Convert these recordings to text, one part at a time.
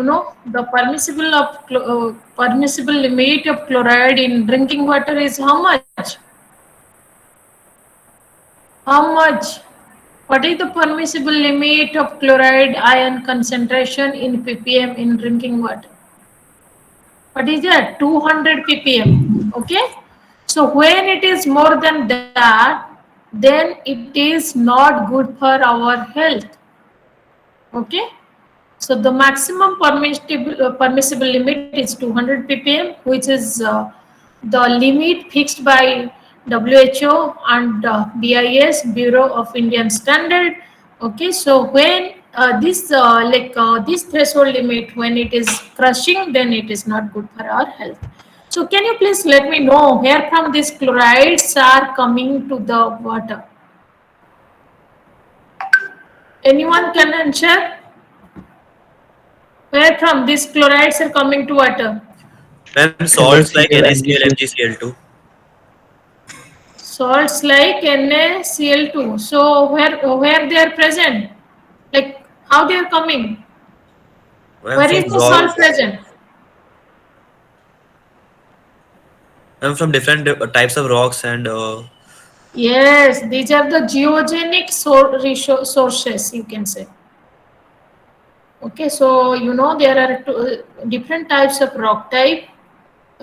the permissible limit of chloride in drinking water is how much? How much? What is the permissible limit of chloride ion concentration in ppm in drinking water? What is that? 200 ppm. Okay. So when it is more than that, then it is not good for our health. Okay. So the maximum permissible limit is 200 ppm, which is the limit fixed by WHO and BIS, Bureau of Indian Standard. Okay, so when this threshold limit, when it is crushing, then it is not good for our health. So can you please let me know where from these chlorides are coming to the water? Anyone can answer? Where from these chlorides are coming to water? Ma'am, salts like NaCl, NaCl, MgCl. MgCl2. Salts like NaCl2. So where they are present? Like how they are coming? Ma'am, Where from is the salt rocks. present? Ma'am, from different types of rocks and Yes, these are the geogenic sources, you can say. Okay, so there are different types of rock type,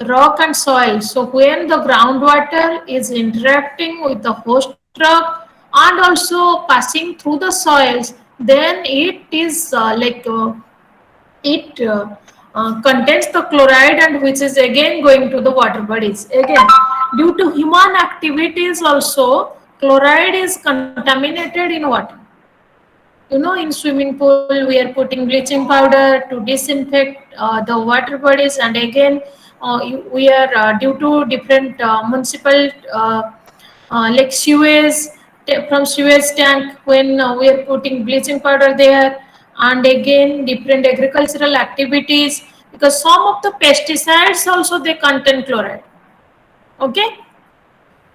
rock and soil. So when the groundwater is interacting with the host rock and also passing through the soils, then it contains the chloride, and which is again going to the water bodies. Again, due to human activities also, chloride is contaminated in water. In swimming pool we are putting bleaching powder to disinfect the water bodies, and again we are due to different municipal like sewage, from sewage tank, when we are putting bleaching powder there, and again different agricultural activities, because some of the pesticides also they contain chloride. Okay,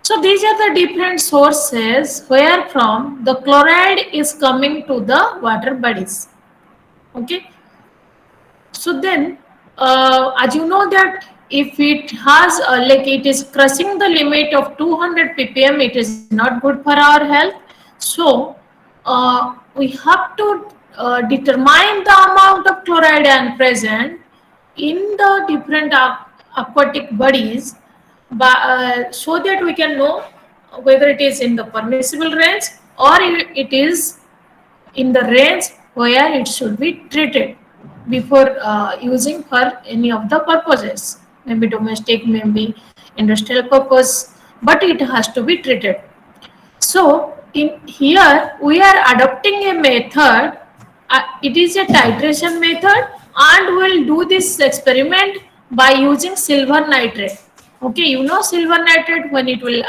so these are the different sources where from the chloride is coming to the water bodies. Okay, so then as you know that if it has it is crossing the limit of 200 ppm, it is not good for our health. So we have to determine the amount of chloride ion present in the different aquatic bodies, so that we can know whether it is in the permissible range or it is in the range where it should be treated before using for any of the purposes, maybe domestic, maybe industrial purpose, but it has to be treated. So in here we are adopting a method. It is a titration method, and we'll do this experiment by using silver nitrate. Okay, silver nitrate, when it will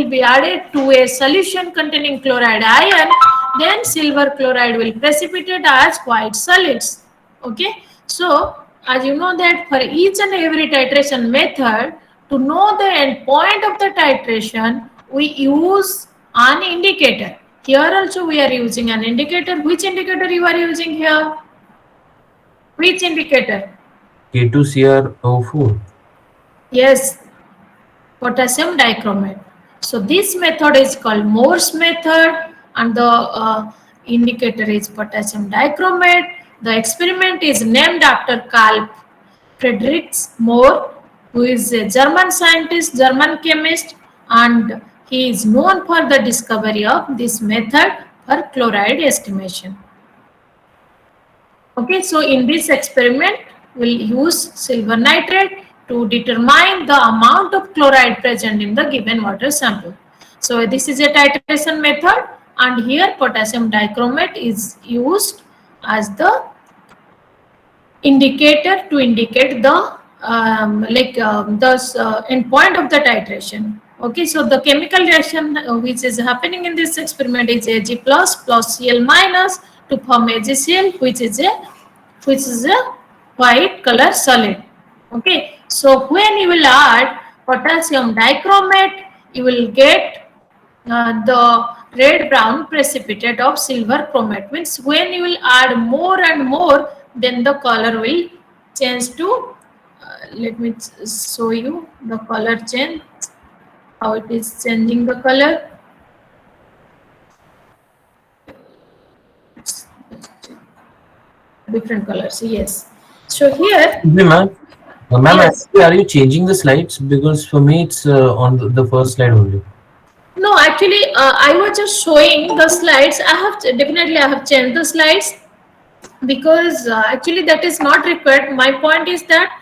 be added to a solution containing chloride ion, then silver chloride will precipitate as white solids. Okay, so as you know that for each and every titration method, to know the end point of the titration, we use an indicator. Here also we are using an indicator. Which indicator you are using here? Which indicator? K2CrO4. Yes, potassium dichromate. So this method is called Morse method, and the indicator is potassium dichromate. The experiment is named after Carl Friedrich Mohr, who is a German scientist, German chemist, and he is known for the discovery of this method for chloride estimation. Okay, so in this experiment, we'll use silver nitrate to determine the amount of chloride present in the given water sample. So this is a titration method, and here potassium dichromate is used as the indicator to indicate the end point of the titration. Okay, so the chemical reaction which is happening in this experiment is Ag plus Cl minus to form AgCl, which is a white color solid. Okay, so when you will add potassium dichromate, you will get the red brown precipitate of silver chromate. Means when you will add more and more then the color will change to, let me show you the color change, how it is changing the color. Different colors, yes. So here, Okay, ma'am. Ma'am, yes. actually, are you changing the slides? Because for me, it's on the first slide only. No, actually, I was just showing the slides. I have definitely I have changed the slides because actually that is not required. My point is that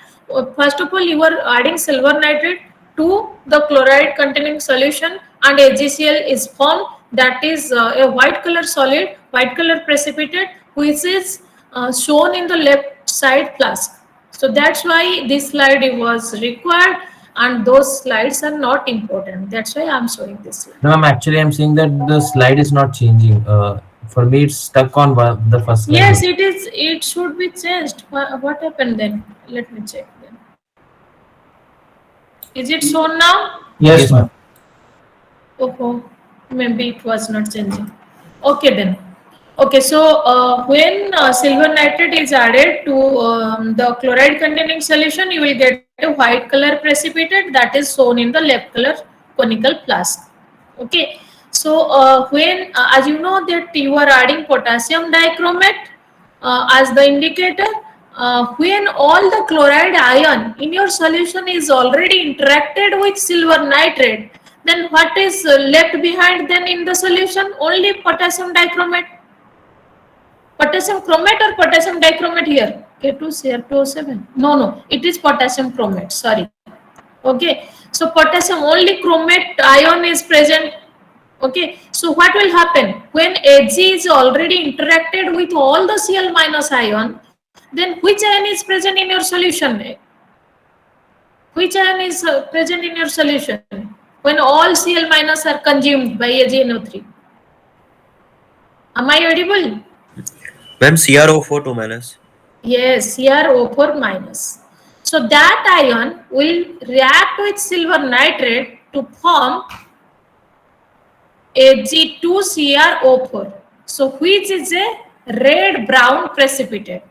first of all you are adding silver nitrate to the chloride containing solution and HgCl is formed, that is a white color solid, white color precipitate, which is shown in the left side flask. So that's why this slide was required and those slides are not important. That's why I'm showing this slide. No, ma'am, actually, I'm saying that the slide is not changing. For me, it's stuck on the first slide Yes, only. it is. It should be changed. What happened then? Let me check then. Is it shown now? Yes, Yes, ma'am. ma'am. Oh, maybe it was not changing. Okay then. Okay, so when silver nitrate is added to the chloride containing solution, you will get a white color precipitate that is shown in the left color conical flask. Okay, so when as you know that you are adding potassium dichromate as the indicator, when all the chloride ion in your solution is already interacted with silver nitrate, then what is left behind then in the solution? Only potassium dichromate. Potassium chromate or potassium dichromate here? K2Cr2O7. No, it is potassium chromate. Sorry. Okay. So potassium only chromate ion is present. Okay. So what will happen when Ag is already interacted with all the Cl minus ion? Then which ion is present in your solution? Which ion is present in your solution when all Cl minus are consumed by AgNO3? Am I audible? Ma'am, CrO4 2 minus. Yes, CrO4 minus. So that ion will react with silver nitrate to form Ag2CrO4. So which is a red brown precipitate.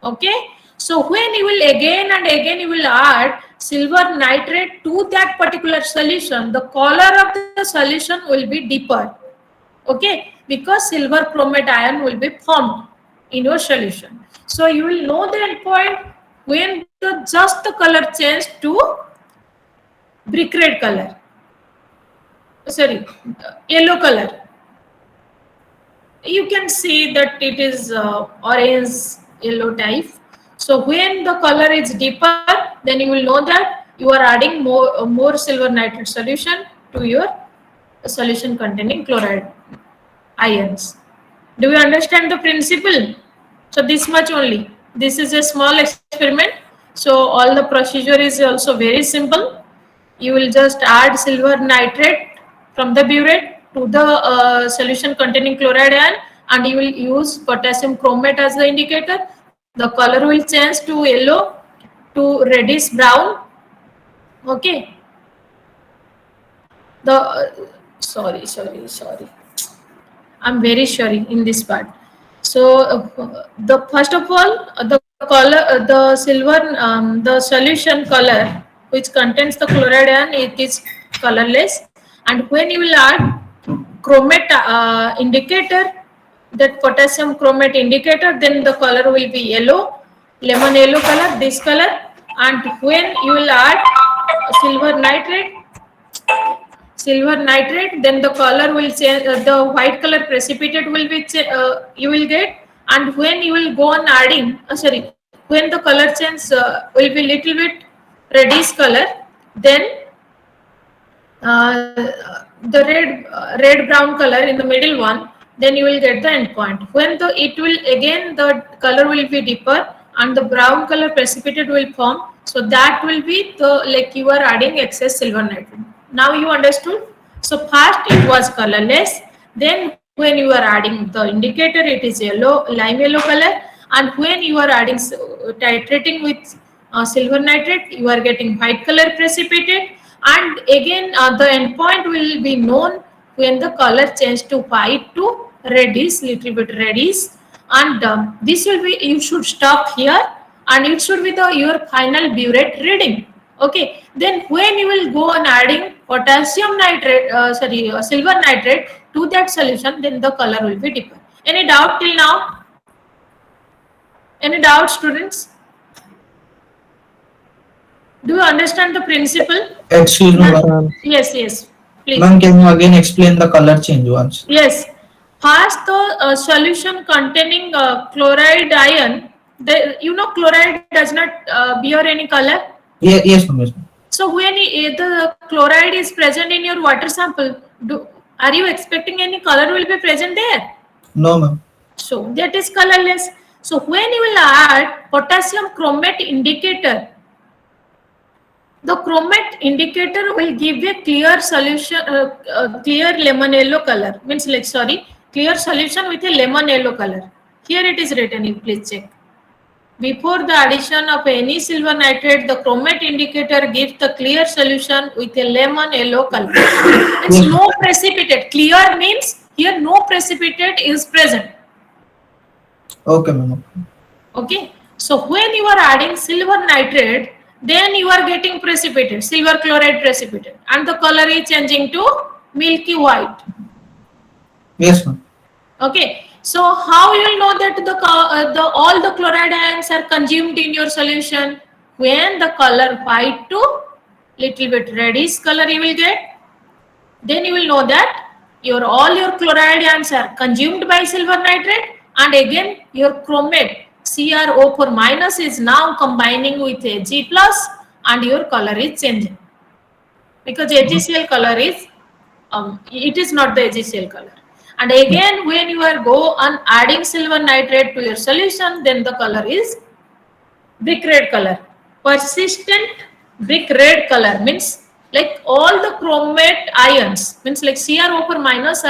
Okay. So when you will again and again you will add silver nitrate to that particular solution, the color of the solution will be deeper. Okay, because silver chromate ion will be formed in your solution. So you will know the endpoint when just the color change to brick red color, sorry, yellow color. You can see that it is orange yellow type. So when the color is deeper, then you will know that you are adding more silver nitrate solution to your solution containing chloride ions. Do you understand the principle? So this much only. This is a small experiment. So all the procedure is also very simple. You will just add silver nitrate from the burette to the solution containing chloride ion, and you will use potassium chromate as the indicator. The color will change to yellow to reddish brown. Okay. The sorry. I'm very sorry in this part. So the first of all, the color, the silver, the solution color which contains the chloride ion, it is colorless. And when you will add chromate indicator, that potassium chromate indicator, then the color will be yellow, lemon yellow color, this color. And when you will add silver nitrate, then the color will change, the white color precipitate will be you will get. And when you will go on adding sorry, when the color change will be little bit reddish color, then the red brown color in the middle one, then you will get the endpoint. When the it will again the color will be deeper and the brown color precipitate will form, so that will be the like you are adding excess silver nitrate. Now you understood. So first it was colorless, then when you are adding the indicator it is yellow, lime yellow color, and when you are adding titrating with silver nitrate, you are getting white color precipitate. And again the endpoint will be known when the color change to white to reddish, little bit reddish. and this will be, you should stop here, and it should be your final burette reading. Okay, then when you will go on adding potassium nitrate, silver nitrate to that solution, then the color will be different. Any doubt till now? Any doubt, students? Do you understand the principle? Excuse me, ma'am. Yes, yes, please. Ma'am, can you again explain the color change once? Yes. First, the solution containing chloride ion, chloride does not bear any color. Yes, ma'am. Yes, ma'am. So when the chloride is present in your water sample, are you expecting any color will be present there? No, ma'am. So that is colorless. So when you will add potassium chromate indicator, the chromate indicator will give a clear solution, clear lemon yellow color. Means clear solution with a lemon yellow color. Here it is written, you please check. Before the addition of any silver nitrate, the chromate indicator gives the clear solution with a lemon yellow color. It's no precipitate. Clear means here no precipitate is present. Okay, ma'am. Okay. So when you are adding silver nitrate, then you are getting precipitate, silver chloride precipitate, and the color is changing to milky white. Yes, ma'am. Okay. So how you will know that all the chloride ions are consumed in your solution? When the color white to little bit reddish color you will get, then you will know that all your chloride ions are consumed by silver nitrate, and again your chromate CrO4 minus is now combining with Ag plus, and your color is changing, because AgCl color is it is not the AgCl color. And again, when you are go on adding silver nitrate to your solution, then the color is brick red color. Persistent brick red color means like all the chromate ions, means like CrO4 minus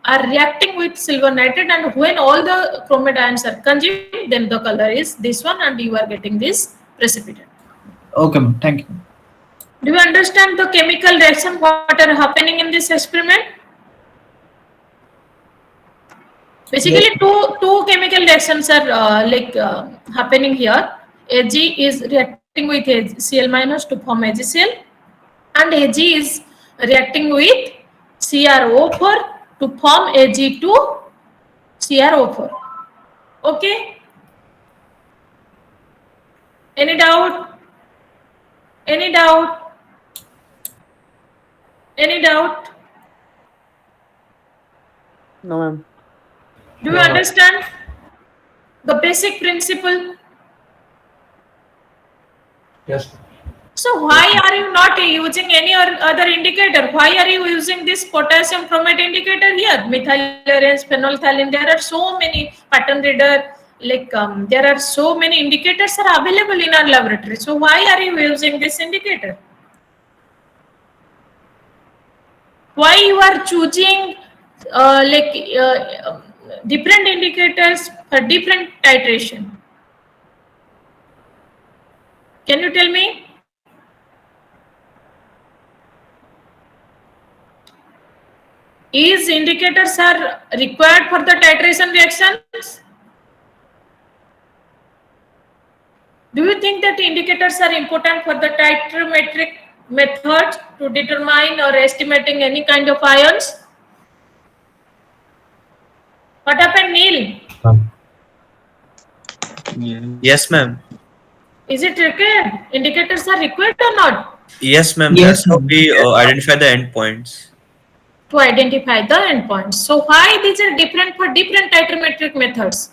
are reacting with silver nitrate, and when all the chromate ions are consumed, then the color is this one, and you are getting this precipitate. Okay, ma'am. Thank you. Do you understand the chemical reaction what are happening in this experiment? Basically, Yes. two chemical reactions are happening here. Ag is reacting with Cl minus to form AgCl, and Ag is reacting with CrO4 to form Ag2CrO4. Okay? Any doubt? Any doubt? Any doubt? No, ma'am. Do you understand the basic principle? Yes. So why are you not using any other indicator? Why are you using this potassium chromate indicator here? Methylurens, phenolphthalein, there are so many pattern reader, there are so many indicators are available in our laboratory. So why are you using this indicator? Why you are choosing different indicators for different titration? Can you tell me? Is indicators are required for the titration reactions? Do you think that indicators are important for the titrometric method to determine or estimating any kind of ions? What happened, Neil? Yes, ma'am. Is it required? Indicators are required or not? Yes, ma'am. Yes, That's how ma'am. we identify the endpoints. To identify the endpoints. So why these are different for different titrometric methods?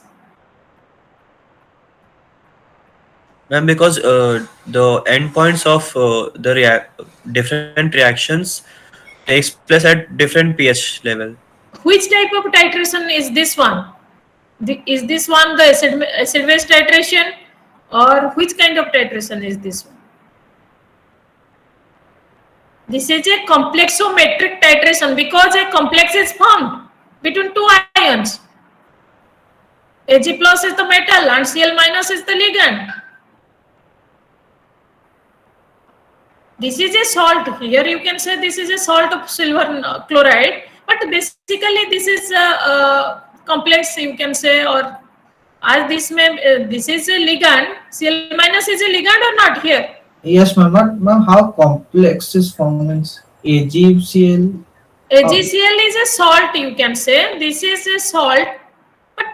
Ma'am, because the endpoints of the different reactions takes place at different pH level. Which type of titration is this one? Is this one the acid-base titration, or which kind of titration is this one? This is a complexometric titration because a complex is formed between two ions. Ag plus is the metal and Cl minus is the ligand. This is a salt. Here you can say this is a salt of silver chloride, but basically this is complex you can say, or as this is a ligand, Cl minus is a ligand or not here? Yes, ma'am. But ma'am, how complex is formed means AgCl? Oh, AgCl is a salt, you can say. This is a salt, but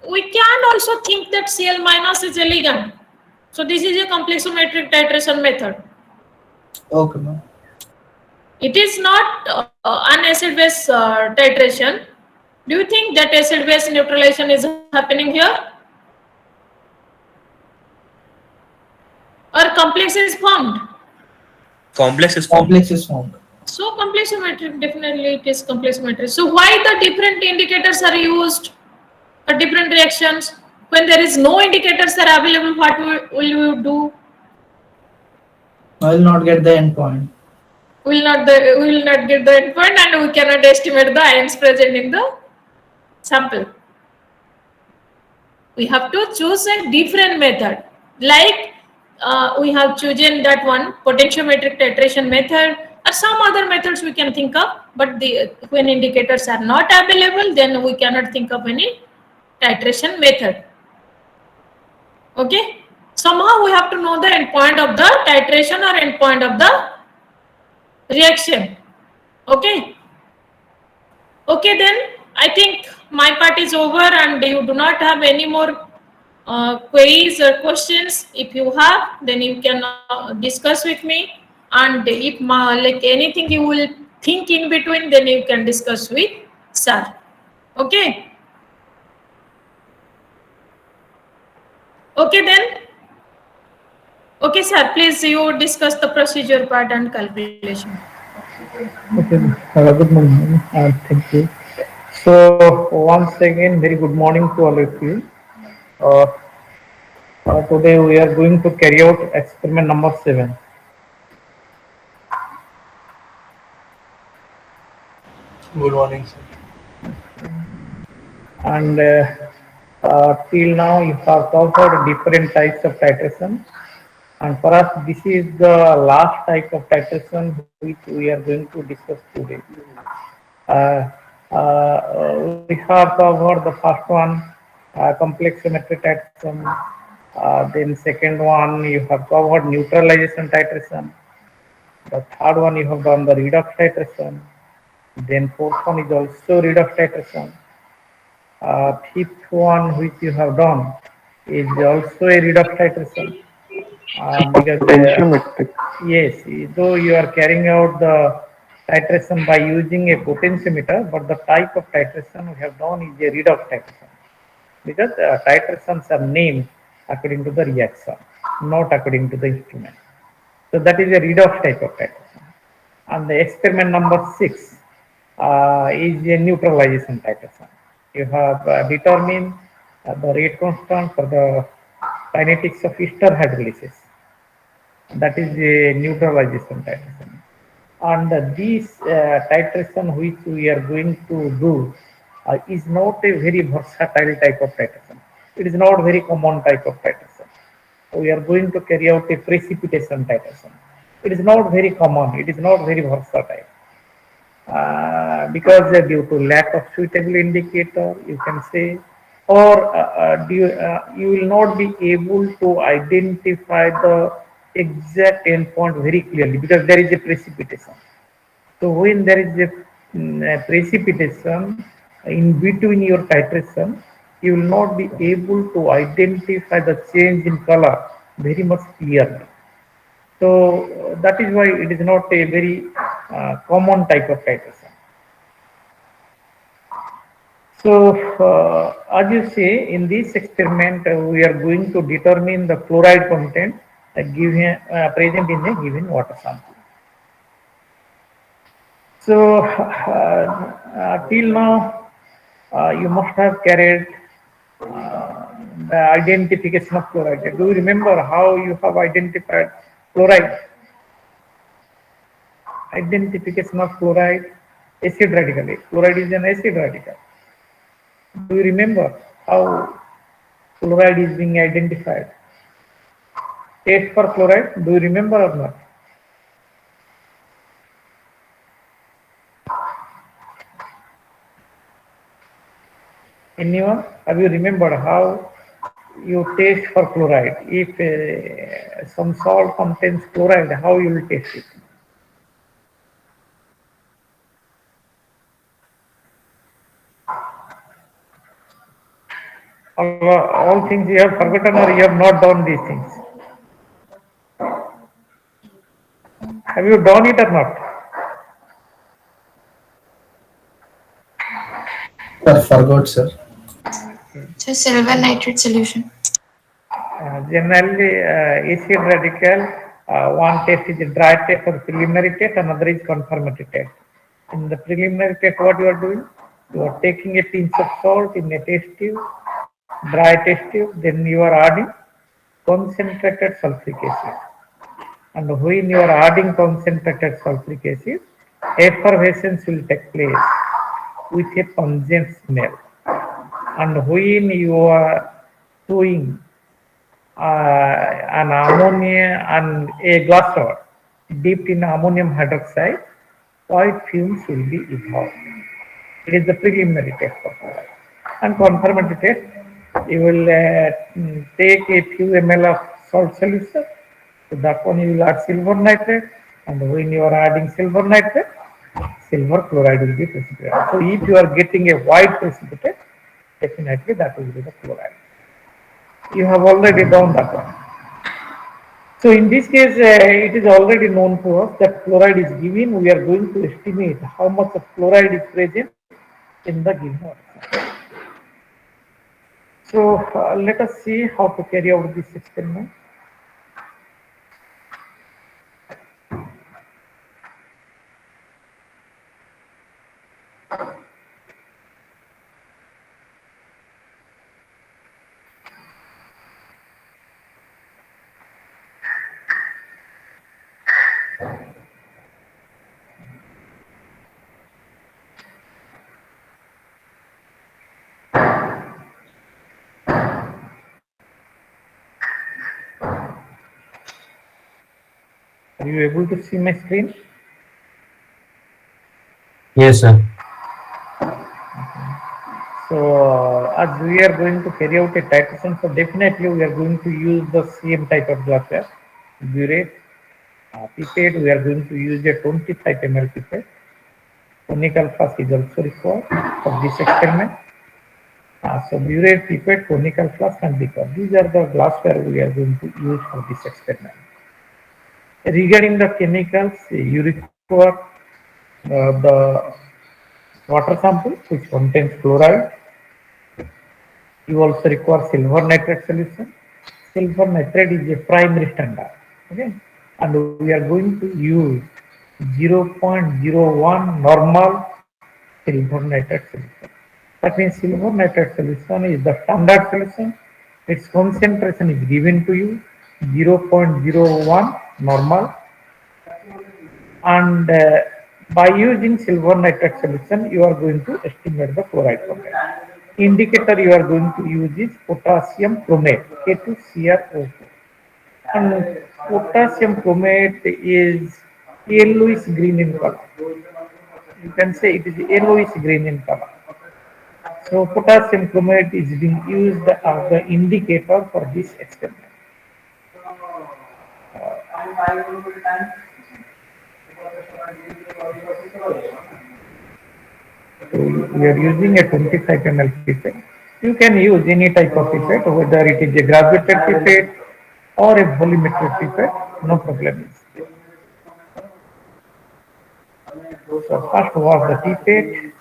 we can also think that Cl minus is a ligand. So this is a complexometric titration method. okay, ma'am. It is not an acid-base titration. Do you think that acid-base neutralization is happening here? Or complex is formed? Complex is formed. Complex is formed. So complexometric, definitely it is complexometric. So why the different indicators are used for different reactions? When there is no indicators are available, what will you do? I will not get the endpoint. We will not get the endpoint, and we cannot estimate the ions present in the sample. We have to choose a different method, like we have chosen that one potentiometric titration method, or some other methods we can think of, but when indicators are not available, then we cannot think of any titration method. Okay, somehow we have to know the endpoint of the titration or endpoint of the reaction. Okay, then I think my part is over, and you do not have any more queries or questions. If you have, then you can discuss with me, and if like anything you will think in between, then you can discuss with sir. Okay, then. Okay, sir, please you discuss the procedure part and calculation. Okay, good morning and thank you. So once again, very good morning to all of you. Uh, Today we are going to carry out experiment number 7. Good morning, sir. And till now you have covered different types of titration. And for us, this is the last type of titration which we are going to discuss today. We have covered the first one, complex symmetric titration. Then second one, you have covered neutralization titration. The third one, you have done the redox titration. Then fourth one is also redox titration. Fifth one, which you have done, is also a redox titration. Because yes, though you are carrying out the titration by using a potentiometer, but the type of titration we have done is a redox titration, because titrations are named according to the reaction, not according to the instrument. So that is a redox type of titration. And the experiment number 6 is a neutralization titration. You have determined the rate constant for the kinetics of ester hydrolysis. That is a neutralization titration. And this titration which we are going to do is not a very versatile type of titration. It is not very common type of titration. We are going to carry out a precipitation titration. It is not very common. It is not very versatile. Because due to lack of suitable indicator, you can say, or you will not be able to identify the exact endpoint very clearly because there is a precipitation. So when there is a precipitation in between your titration, you will not be able to identify the change in color very much clearly. So that is why it is not a very common type of titration. So as you see, in this experiment, we are going to determine the chloride content present in a given water sample. So till now, you must have carried the identification of chloride. Do you remember how you have identified chloride? Identification of chloride, acid radical. Chloride is an acid radical. Do you remember how chloride is being identified? Test for chloride, do you remember or not? Anyone? Have you remembered how you taste for chloride? If some salt contains chloride, how you will taste it? All things you have forgotten or you have not done these things. Have you done it or not? Sir, forgot, sir. So silver nitrate solution. Generally, acid radical, one test is a dry test or preliminary test, another is confirmatory test. In the preliminary test, what you are doing? You are taking a pinch of salt in a test tube, dry test tube, then you are adding concentrated sulfuric acid. And when you are adding concentrated sulfuric acid, effervescence will take place with a pungent smell. And when you are doing an ammonia and a glass jar dipped in ammonium hydroxide, white fumes will be evolved. It is the preliminary test for fluoride. And confirmatory test, you will take a few ml of salt solution. So that one you will add silver nitrate, and when you are adding silver nitrate, silver chloride will be precipitated. So if you are getting a white precipitate, definitely that will be the chloride. You have already done that one. So in this case, it is already known to us that chloride is given. We are going to estimate how much of chloride is present in the given water. So let us see how to carry out this experiment. Are you able to see my screen? Yes, sir. So as we are going to carry out a titration, so definitely we are going to use the same type of glassware, burette, pipette. We are going to use a 25 ml pipette. Conical flask is also required for this experiment. So burette, pipette, conical flask, and beaker. These are the glassware we are going to use for this experiment. Regarding the chemicals, you require the water sample which contains chloride. You also require silver nitrate solution. Silver nitrate is a primary standard. Okay, and we are going to use 0.01 normal silver nitrate solution. That means silver nitrate solution is the standard solution. Its concentration is given to you 0.01 normal, and by using silver nitrate solution you are going to estimate the chloride content. Indicator you are going to use is potassium chromate, K2CrO2, and potassium chromate is yellowish green in color. You can say it is yellowish green in color. So potassium chromate is being used as the indicator for this experiment. So we are using a 25 ml pipette. You can use any type of pipette, whether it is a graduated pipette or a volumetric pipette, no problem. So first wash the pipette.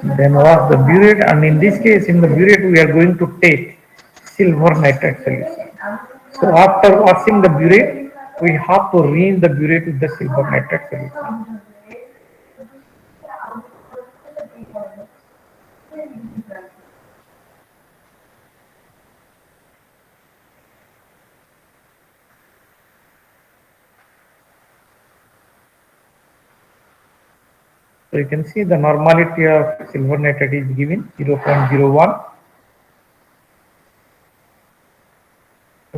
Then wash the burette, and in this case, in the burette, we are going to take silver nitrate solution. So after washing the burette, we have to rinse the burette with the silver nitrate solution. So you can see the normality of silver nitrate is given 0.01.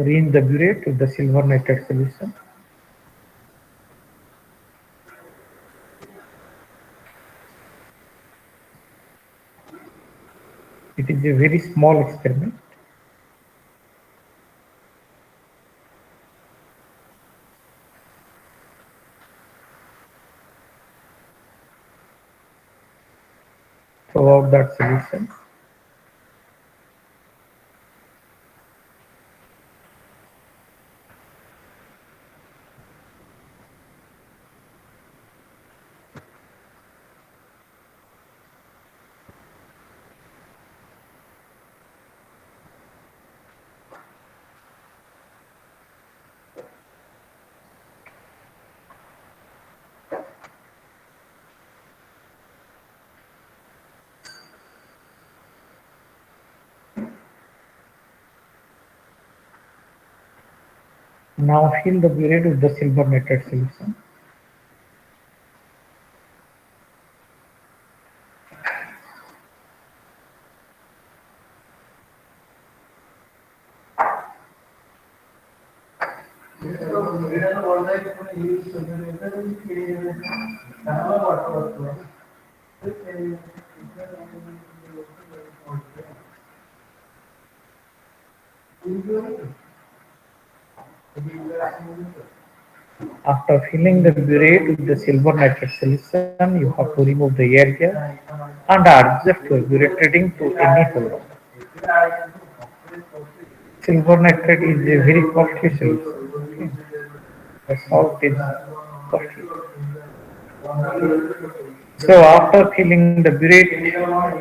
rinse the burette with the silver nitrate solution. It is a very small experiment. Throw out that solution. Now fill the burette with the silver nitrate solution. After filling the burette with the silver nitrate solution, you have to remove the air gas and adjust your burette reading to any hole. Silver nitrate is a very costly solution. Okay. The salt is costly. So after filling the burette,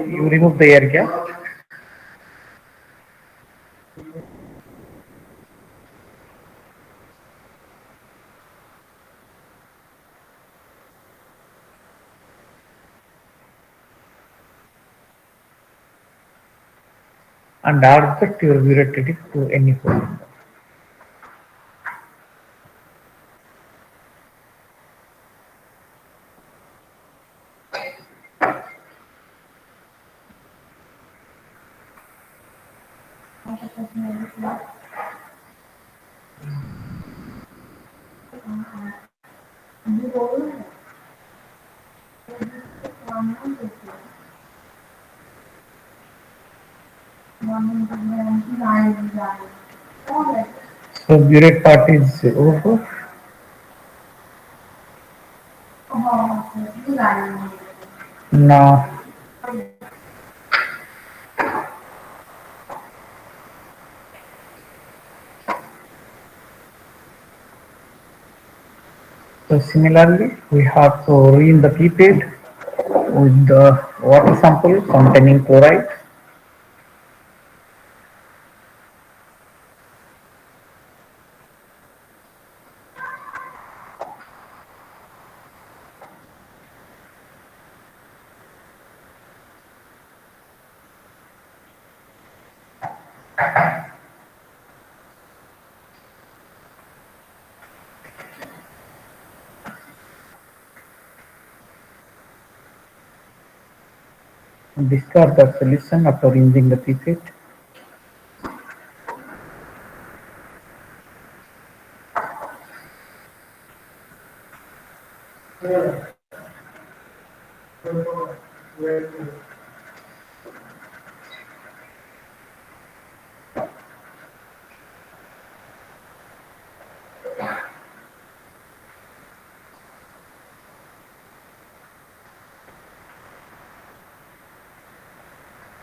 you remove the air gas. And adjust your burette reading to any hole. So burette part is over. Now so similarly, we have to rinse the pipette with the water sample containing chloride. Discard the solution after rinsing the pipette.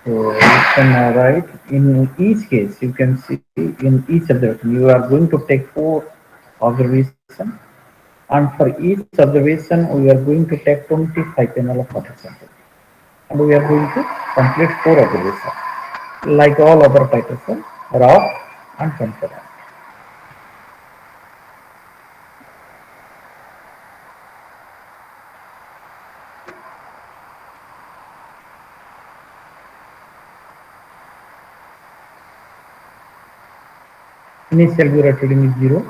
So you can write in each case, you can see in each observation, you are going to take 4 observations, and for each observation, we are going to take 25 ml of water sample, and we are going to complete 4 observations, like all other titration, raw and controlled. Initial burette reading is 0.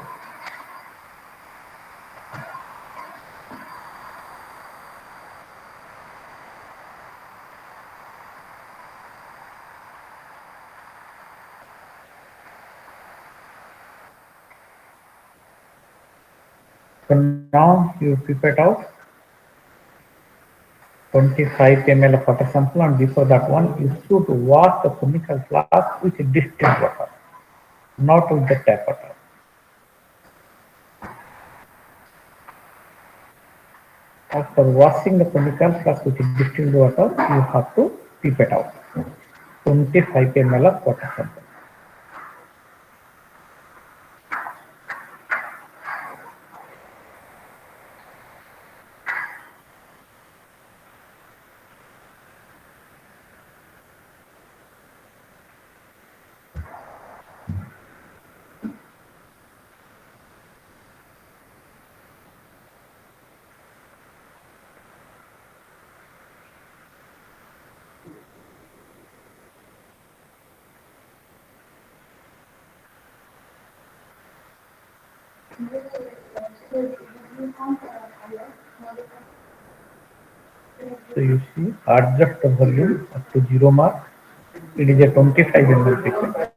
So now you pipette out 25 ml of water sample, and before that one you should wash the conical flask with distilled water, not with the tap water. After washing the conical flask with distilled water, you have to pipette out 25 ml of water sample. So you see, adjust the volume up to 0 mark. It is a 25 ml pipette.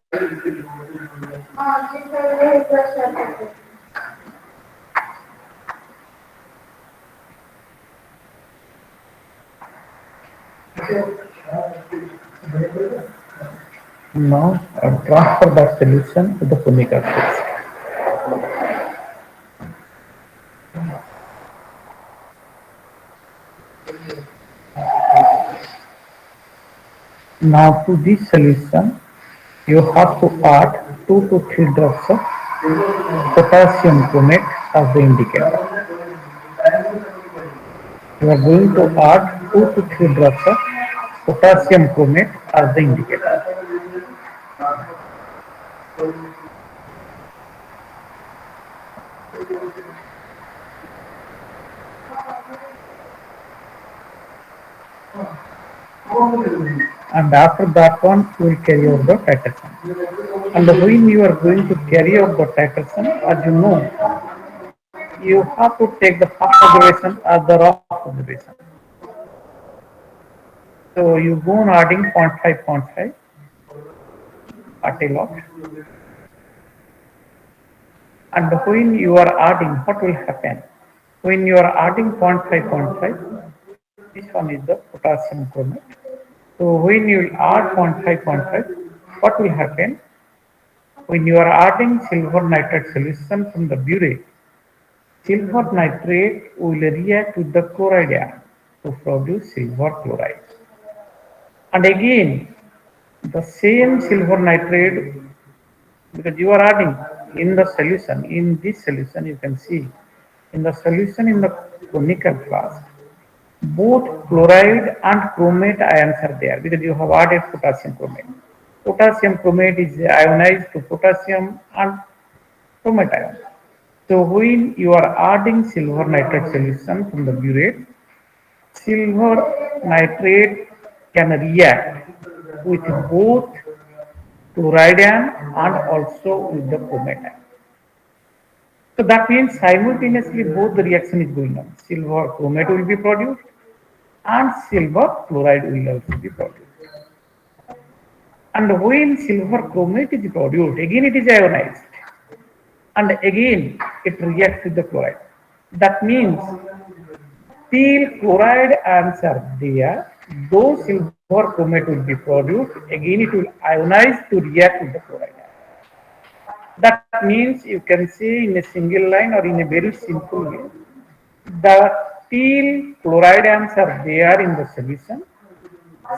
Now transfer that solution to the conical flask. Now to this solution, you have to add 2 to 3 drops of potassium chromate as the indicator. You are going to add 2 to 3 drops of potassium chromate as the indicator. And after that one, we will carry out the titration. And when you are going to carry out the titration, as you know, you have to take the first observation as the rough observation. So you go on adding 0.5 at a lot. And when you are adding, what will happen? When you are adding 0.5, this one is the potassium chromate. So when you will add 0.5, what will happen? When you are adding silver nitrate solution from the burette, silver nitrate will react with the chloride ion to produce silver chloride. And again, the same silver nitrate, because you are adding in the solution, in this solution you can see, in the solution in the conical flask, both chloride and chromate ions are there because you have added potassium chromate. Potassium chromate is ionized to potassium and chromate ion. So when you are adding silver nitrate solution from the burette, silver nitrate can react with both chloride ion and also with the chromate ion. So that means simultaneously both the reaction is going on. Silver chromate will be produced and silver chloride will also be produced. And when silver chromate is produced, again it is ionized. And again it reacts with the chloride. That means till chloride ions are there, though silver chromate will be produced, again it will ionize to react with the chloride. That means you can say in a single line or in a very simple way, the till chloride ions are there in the solution,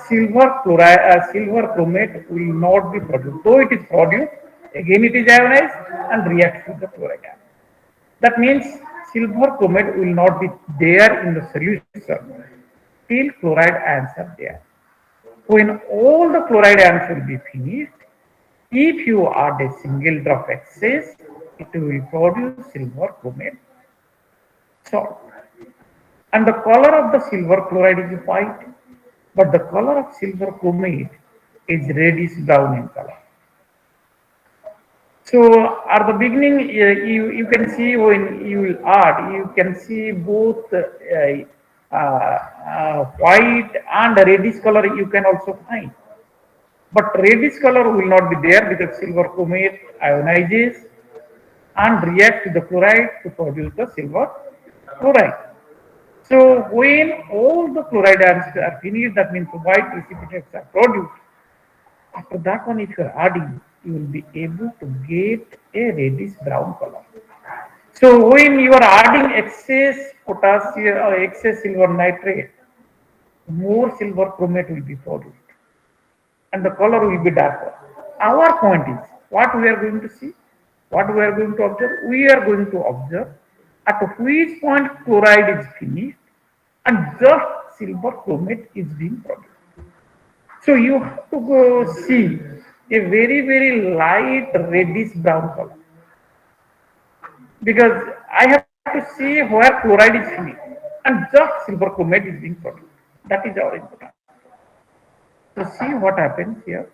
silver chromate will not be produced. Though it is produced, again it is ionized and reacts with the chloride ion. That means silver chromate will not be there in the solution till chloride ions are there. When all the chloride ions will be finished, if you add a single drop excess, it will produce silver chromate salt. And the color of the silver chloride is white, but the color of silver chromate is reddish brown in color. So at the beginning, you can see when you will add, you can see both white and reddish color you can also find. But reddish color will not be there because silver chromate ionizes and react with the chloride to produce the silver chloride. So when all the chloride ions are finished, that means white precipitates are produced. After that one, if you are adding, you will be able to get a reddish brown color. So when you are adding excess potassium or excess silver nitrate, more silver chromate will be produced and the color will be darker. Our point is what we are going to see, what we are going to observe. We are going to observe at which point chloride is finished and just silver chromate is being produced. So you have to go see a very light reddish brown color because I have to see where chloride is finished and just silver chromate is being produced. That is our important. So see what happens here.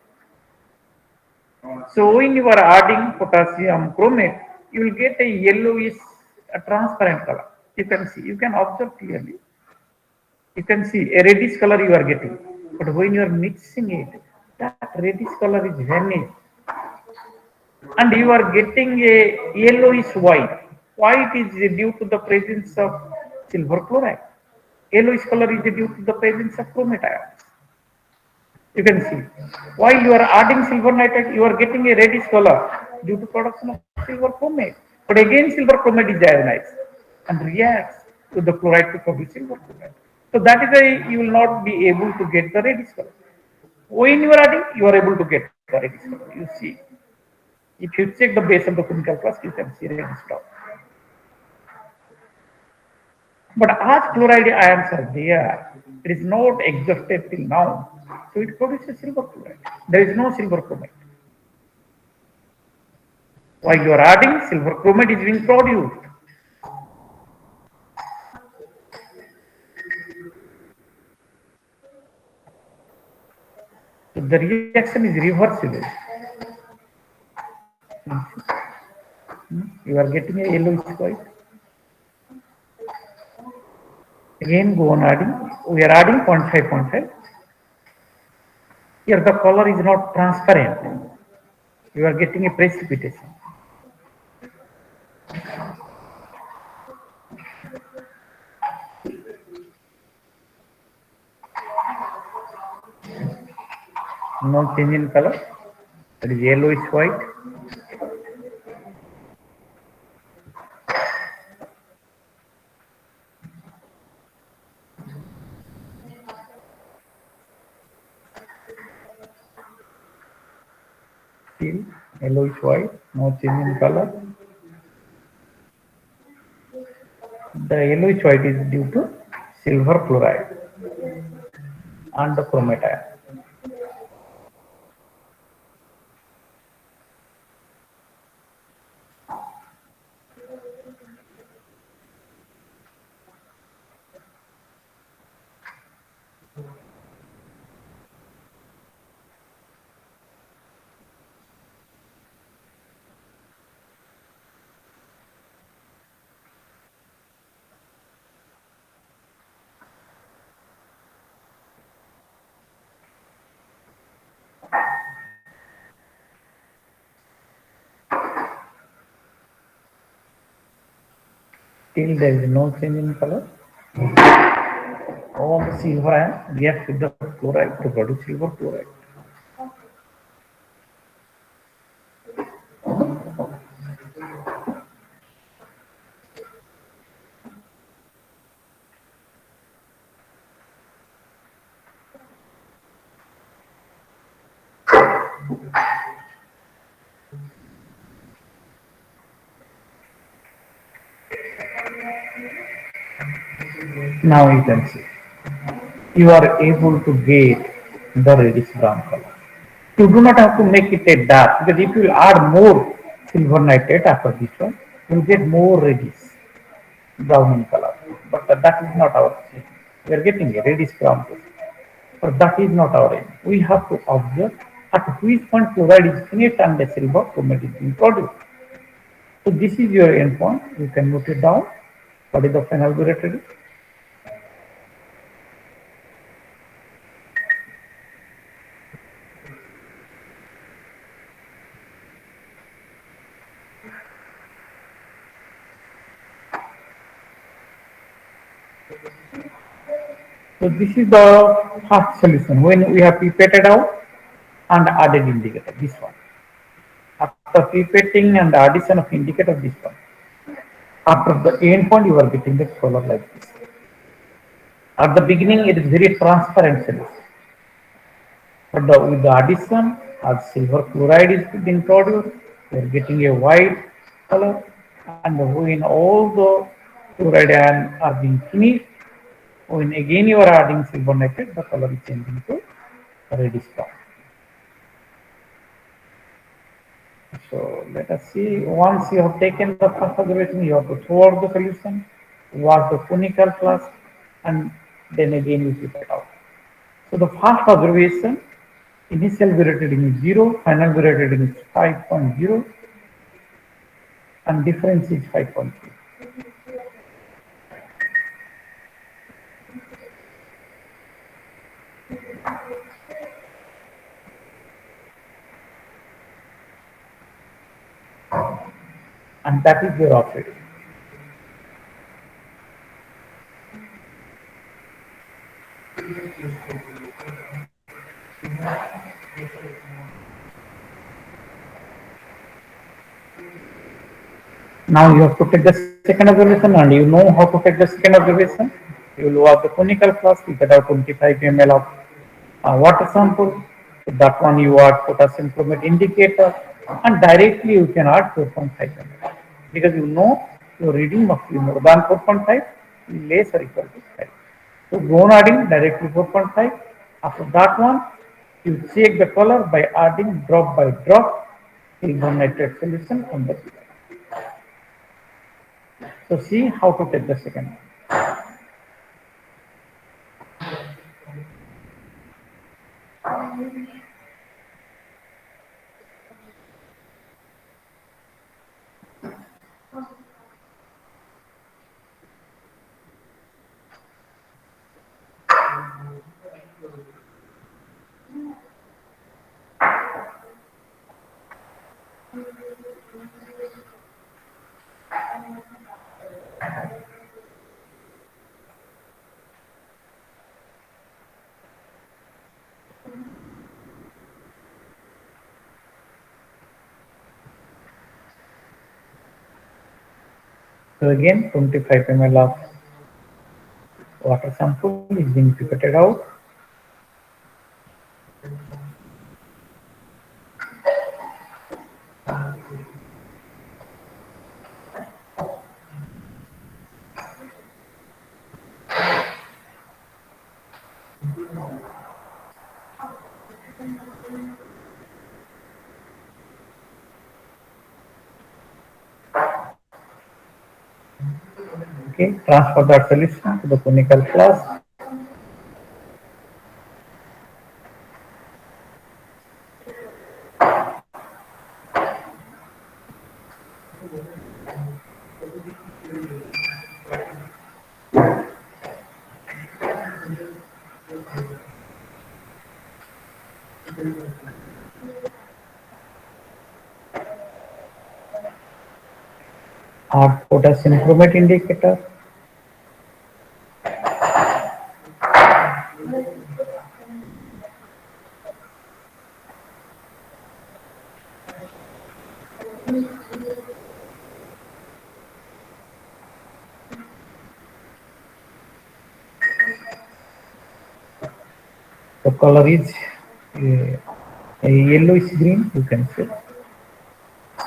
So when you are adding potassium chromate, you will get a yellowish, a transparent color. You can see, you can observe clearly. You can see a reddish color you are getting. But when you are mixing it, that reddish color is vanished. And you are getting a yellowish white. White is due to the presence of silver chloride. Yellowish color is due to the presence of chromate ions. You can see while you are adding silver nitrate, you are getting a reddish color due to production of silver chromate. But again, silver chromate is ionized and reacts with the chloride to produce silver chloride. So that is why you will not be able to get the reddish color. When you are adding, you are able to get the reddish color. You see, if you check the base of the chemical flask, you can see reddish color. But as chloride ions are there, it is not exhausted till now. So it produces silver chloride. There is no silver chromate. While you are adding, silver chromate is being produced. So the reaction is reversible. You are getting a yellowish white. Again, go on adding. We are adding 0.5. Here the color is not transparent. You are getting a precipitation. No change in color. That is yellowish white. Still yellowish white, no change in color. The yellowish white is due to silver chloride and the chromate ion. Still there is no change in color. All the silver ion reacts with the chloride to produce silver chloride. Now you can see you are able to get the reddish brown color. You do not have to make it a dark because if you add more silver nitrate after this one, you will get more reddish brown in color. But that is not our aim. We are getting a reddish brown color. But that is not our aim. We have to observe at which point chloride is finished and the silver chromate is being produced. So this is your endpoint. You can note it down. What is the final laboratory? So this is the first solution when we have pipetted out and added indicator, this one. After pipetting and addition of indicator, this one. After the endpoint, you are getting the color like this. At the beginning, it is very transparent solution. But with the addition, as silver chloride is being produced, we are getting a white color. And when all the chloride ion are being finished, when again you are adding silver nitrate, the color is changing to reddish brown. So let us see, once you have taken the first observation, you have to throw out the solution, wash the conical flask, and then again you keep it out. So the first observation, initial Biret reading is 0, final Biret reading is 5.0, and difference is 5.3. And that is your off reading. Now you have to take the second observation, and you know how to take the second observation. You will have the conical flask, you get out 25 ml of water sample. So that one you add potassium chromate indicator, and directly you can add 4.5 ml because you know your reading must be more than 4.5, less or equal to 5. So go on adding directly 4.5. After that one, you check the color by adding drop by drop silver nitrate solution on the pillar. So see how to take the second one. So again 25 ml of water sample is being pipetted out. Okay, transfer that solution to the conical flask. Add potassium chromate indicator. The color is a yellowish green, you can see.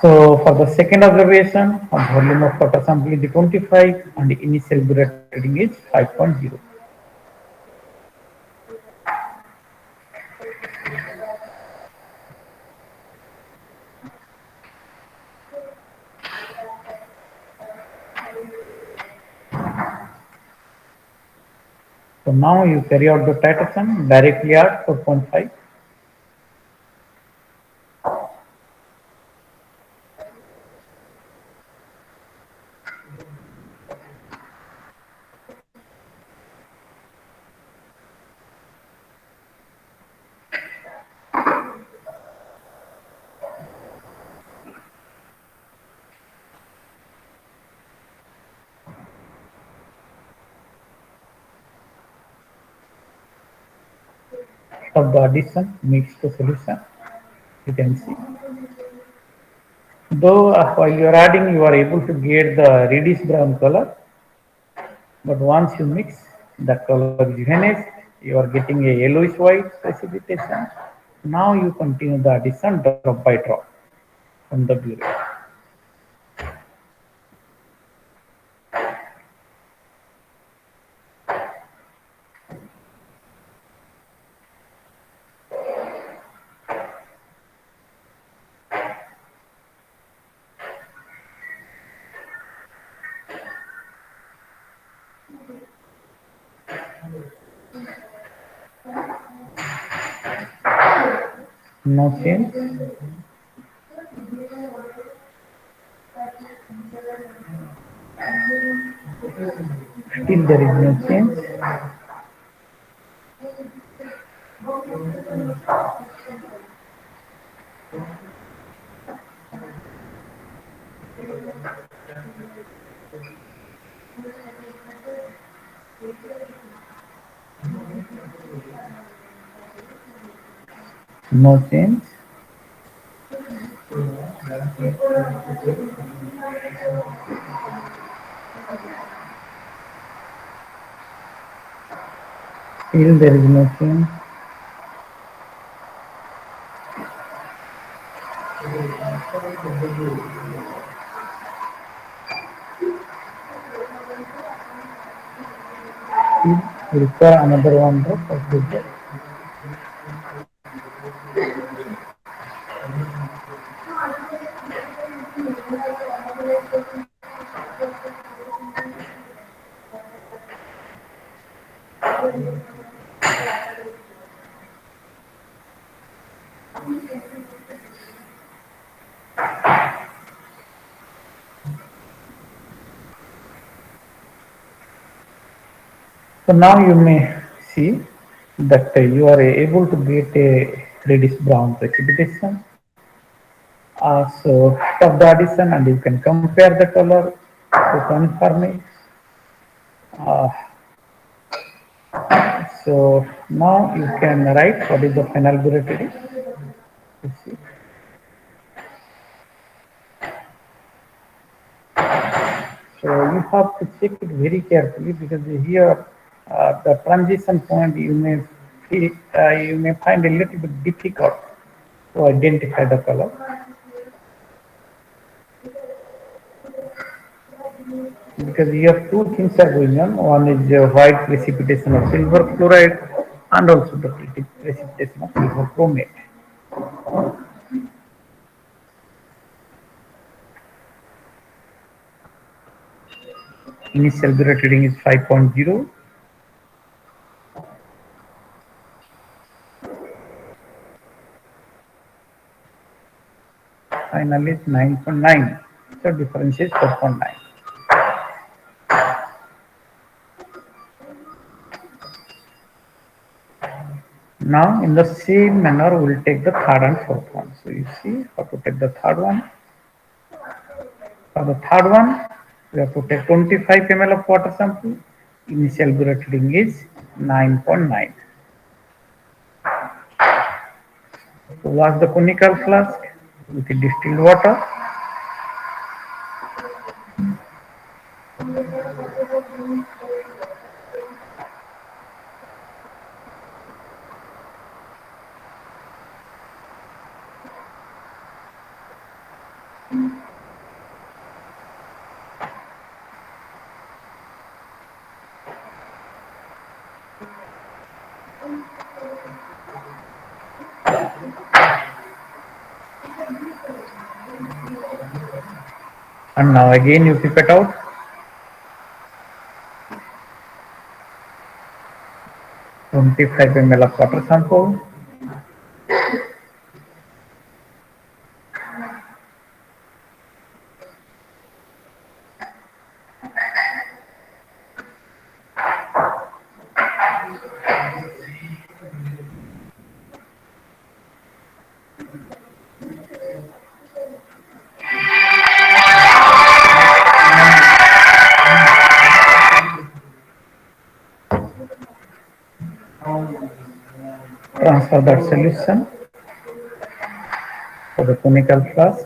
So for the second observation, volume of water sample is 25 and the initial Biret reading is 5.0. So now you carry out the titration directly at 4.5. of the addition mixed the solution. You can see. Though while you are adding, you are able to get the reddish brown color, but once you mix, the color is vanished. You are getting a yellowish white precipitation. Now you continue the addition drop by drop from the burette. No change. Still there is no change. No change. Still there is no change. Still require another one drop of the. So now you may see that you are able to get a reddish brown precipitation. So of the addition, and you can compare the color to confirm it. So now you can write what is the final burette reading. You see. So you have to check it very carefully because here the transition point you may find a little bit difficult to identify the color. Because you have two things are going on. One is the white precipitation of silver chloride and also the precipitation of silver chromate. Initial burette reading is 5.0. Final is 9.9. So difference is 4.9. Now in the same manner we will take the third and fourth one. So you see how to take the third one. For the third one, we have to take 25 ml of water sample. Initial burette reading is 9.9. So wash the conical flask with the distilled water. And now again you pipette out. (25 ml of water sample). transfer that solution for the conical flask.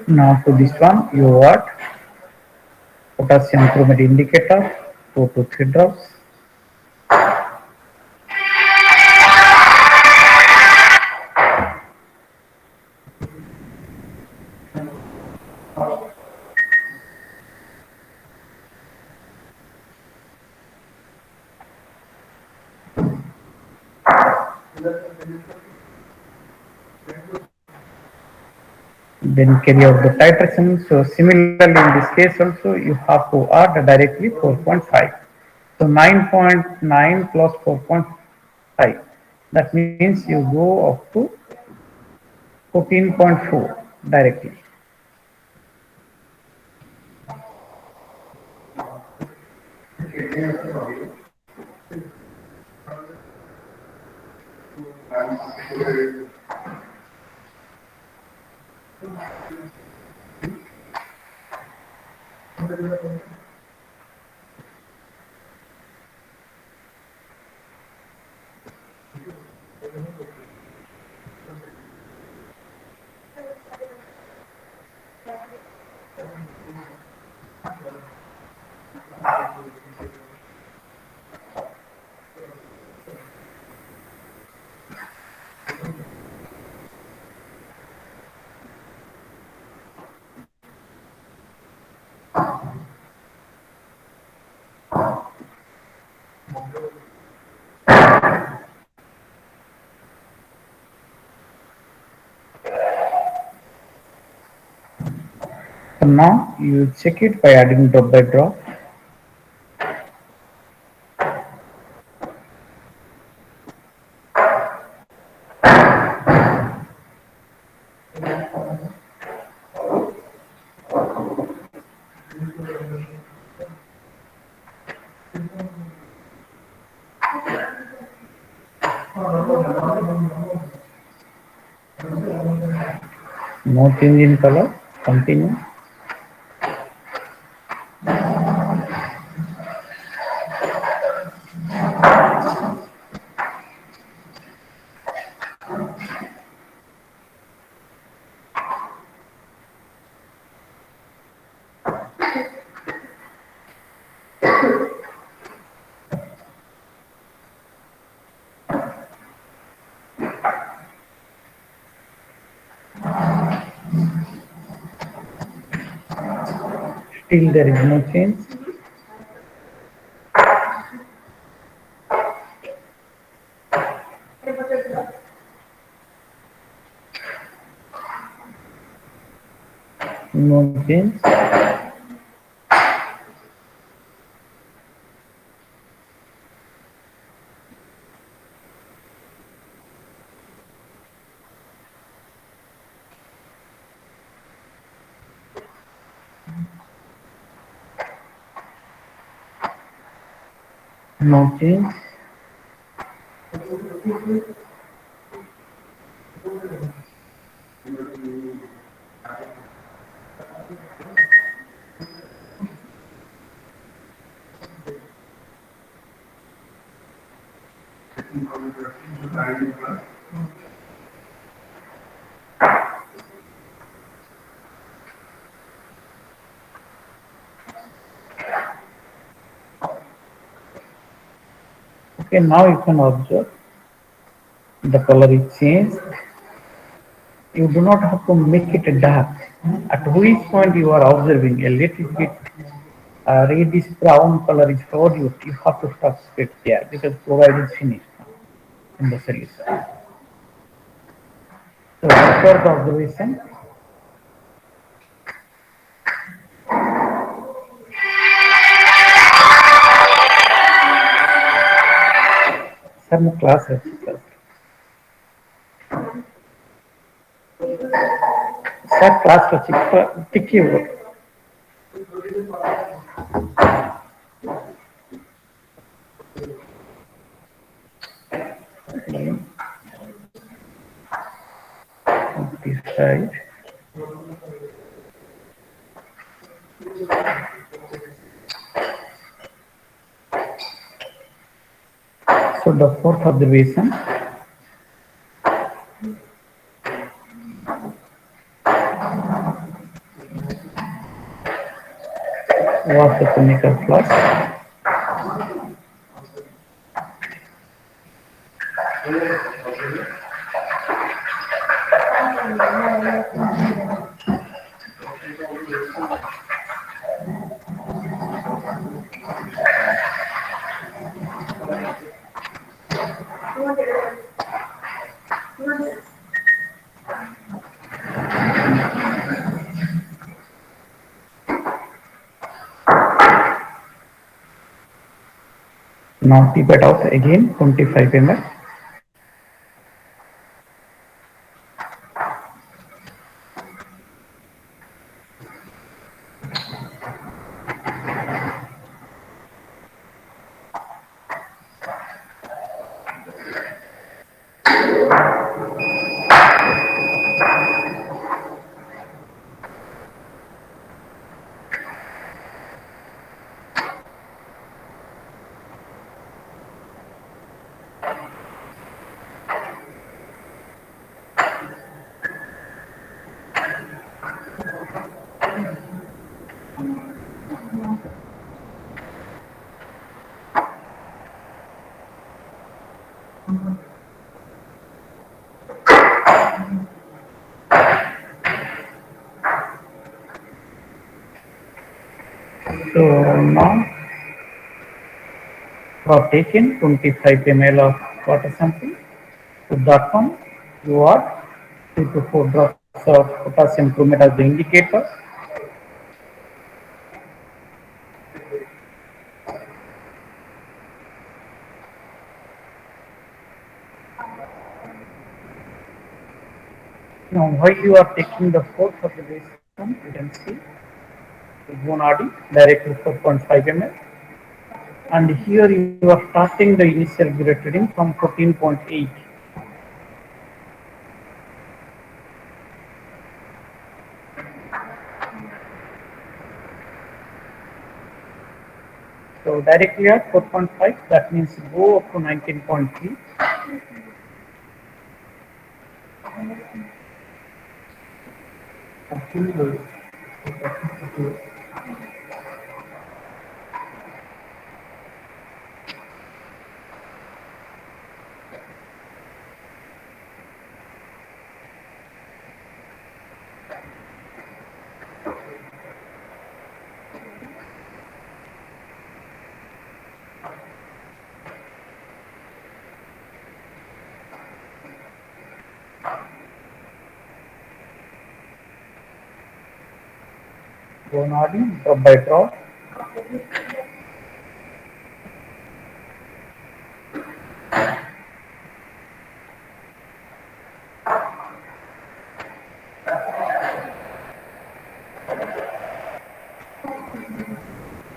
Now to this one, you add potassium chromate indicator, 2 to 3 drops. Then carry out the titration. So similarly in this case also you have to add directly 4.5. So 9.9 plus 4.5. That means you go up to 14.4 directly. So now you check it by adding drop by drop. No change in color. Continue. Still there is no change. No change. No change. Okay, now you can observe the color is changed. You do not have to make it dark. At which point you are observing a little bit reddish brown color is produced, you have to stop straight there because chloride is finished now in the solution. So after the observation, sir, मैं class है. That class to tick you. This side. So the fourth observation. Was the chemical flux. Now tip it out again 25 ml. So now you have taken 25 ml of water sample. To that one, you add 3 to 4 drops of potassium chromate as the indicator. Now, while you are taking the fourth observation, you can see the Gonadi directly 4.5 ml. And here you are starting the initial burette reading from 14.8. So directly at 4.5, that means go up to 19.3. Gonadi, drop by drop.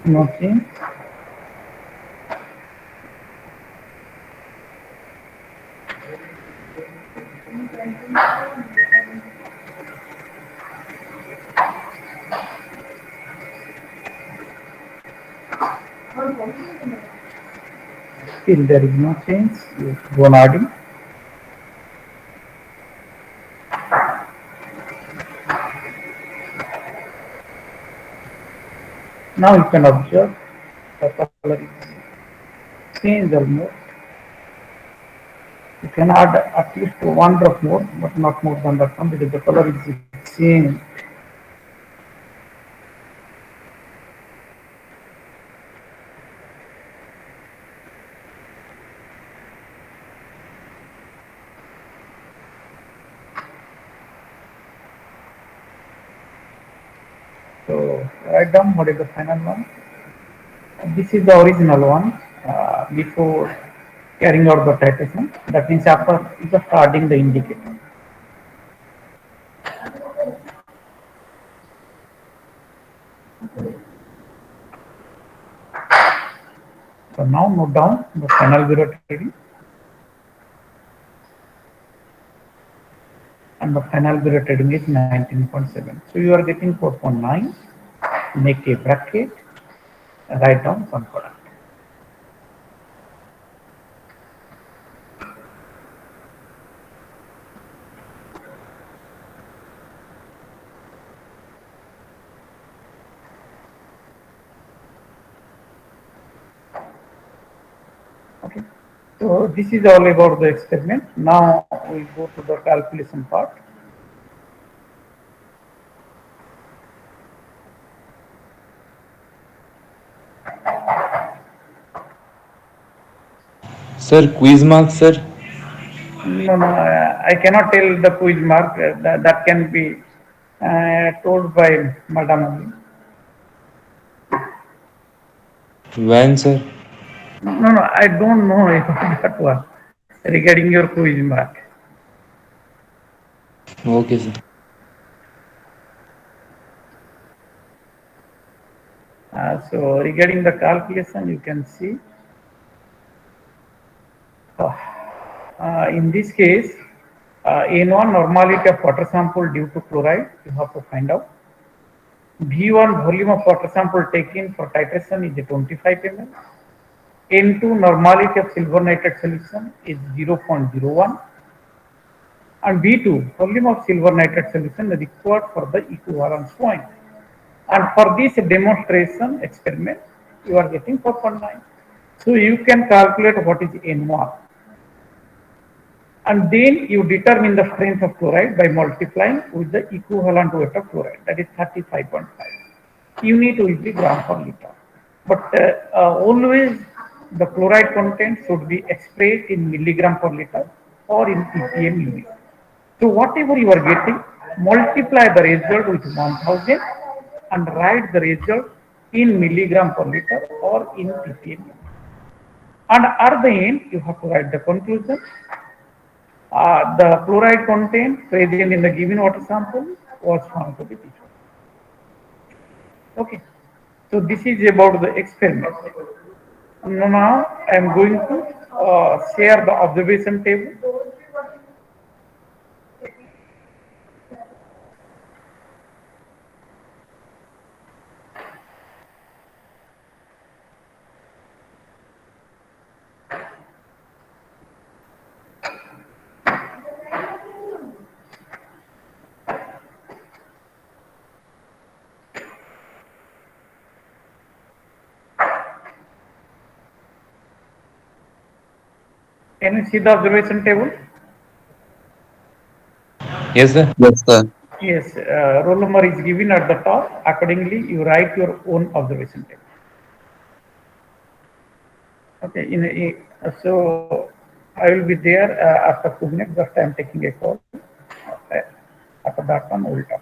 No change. Still there is no change. Gonadi. Now you can observe the color is changed almost. You can add at least 1 drop more, but not more than that one because the color is changed. So write down what is the final one. This is the original one before carrying out the titration. That means after just adding the indicator. So now note down the final zero reading. And the final zero reading is 19.7. So you are getting 4.9. Make a bracket, write down some product. Okay. So this is all about the experiment. Now we go to the calculation part. Sir, quiz mark, sir. No, I cannot tell the quiz mark. That can be told by Madam only. When, sir? No, I don't know about that one regarding your quiz mark. Okay, sir. So regarding the calculation, you can see in this case, N1 normality of water sample due to chloride, you have to find out. V1 volume of water sample taken for titration is 25 ml. N2 normality of silver nitrate solution is 0.01. And V2 volume of silver nitrate solution is required for the equivalence point. And for this demonstration experiment, you are getting 4.9. So you can calculate what is N1. And then you determine the strength of chloride by multiplying with the equivalent weight of chloride, that is 35.5. Unit will be gram per liter. But always the chloride content should be expressed in milligram per liter or in ppm unit. So whatever you are getting, multiply the result with 1000 and write the result in milligram per liter or in ppm unit. And at the end, you have to write the conclusion. The chloride content present in the given water sample was found to be this one. Okay. So this is about the experiment. Now I am going to share the observation table. Can you see the observation table? Yes, sir. Yes, sir. Yes, roll number is given at the top. Accordingly, you write your own observation table. Okay, so I will be there after 2 minutes. Just I am taking a call. Okay. After that one, we will talk.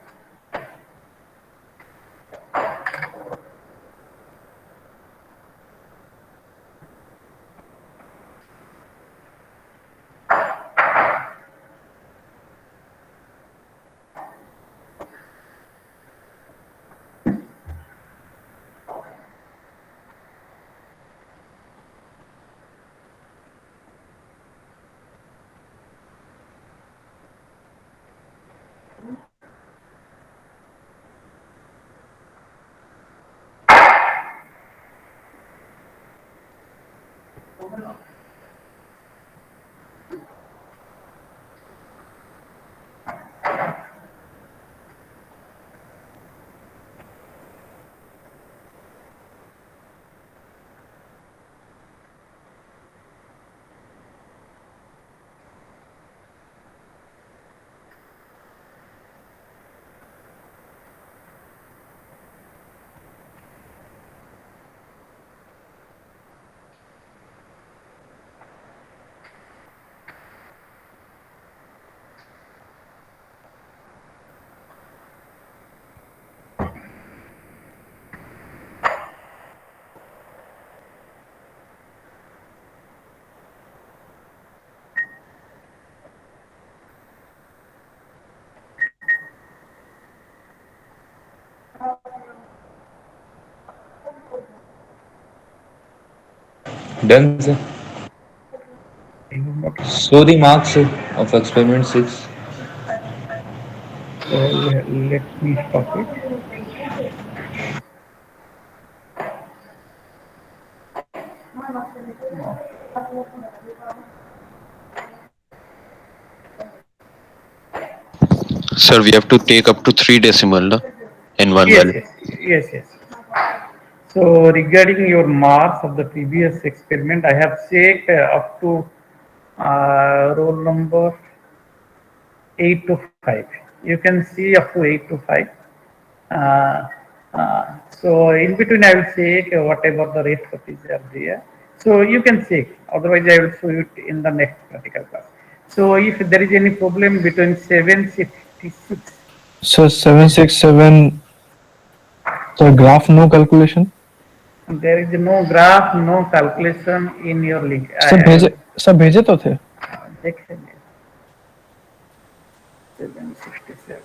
Done, sir. So the marks of experiment 6. So let me stop it. Sir, we have to take up to 3 decimal no? In one Yes, value. yes. So regarding your marks of the previous experiment, I have checked up to roll number 8 to 5. You can see up to 8 to 5. So in between I will check whatever the rest copies are there. So you can check. Otherwise I will show it in the next practical class. So if there is any problem between 756. So 767, the graph no calculation. There is no graph, no calculation in your link. सब भेजे तो थे. देखेंगे 767.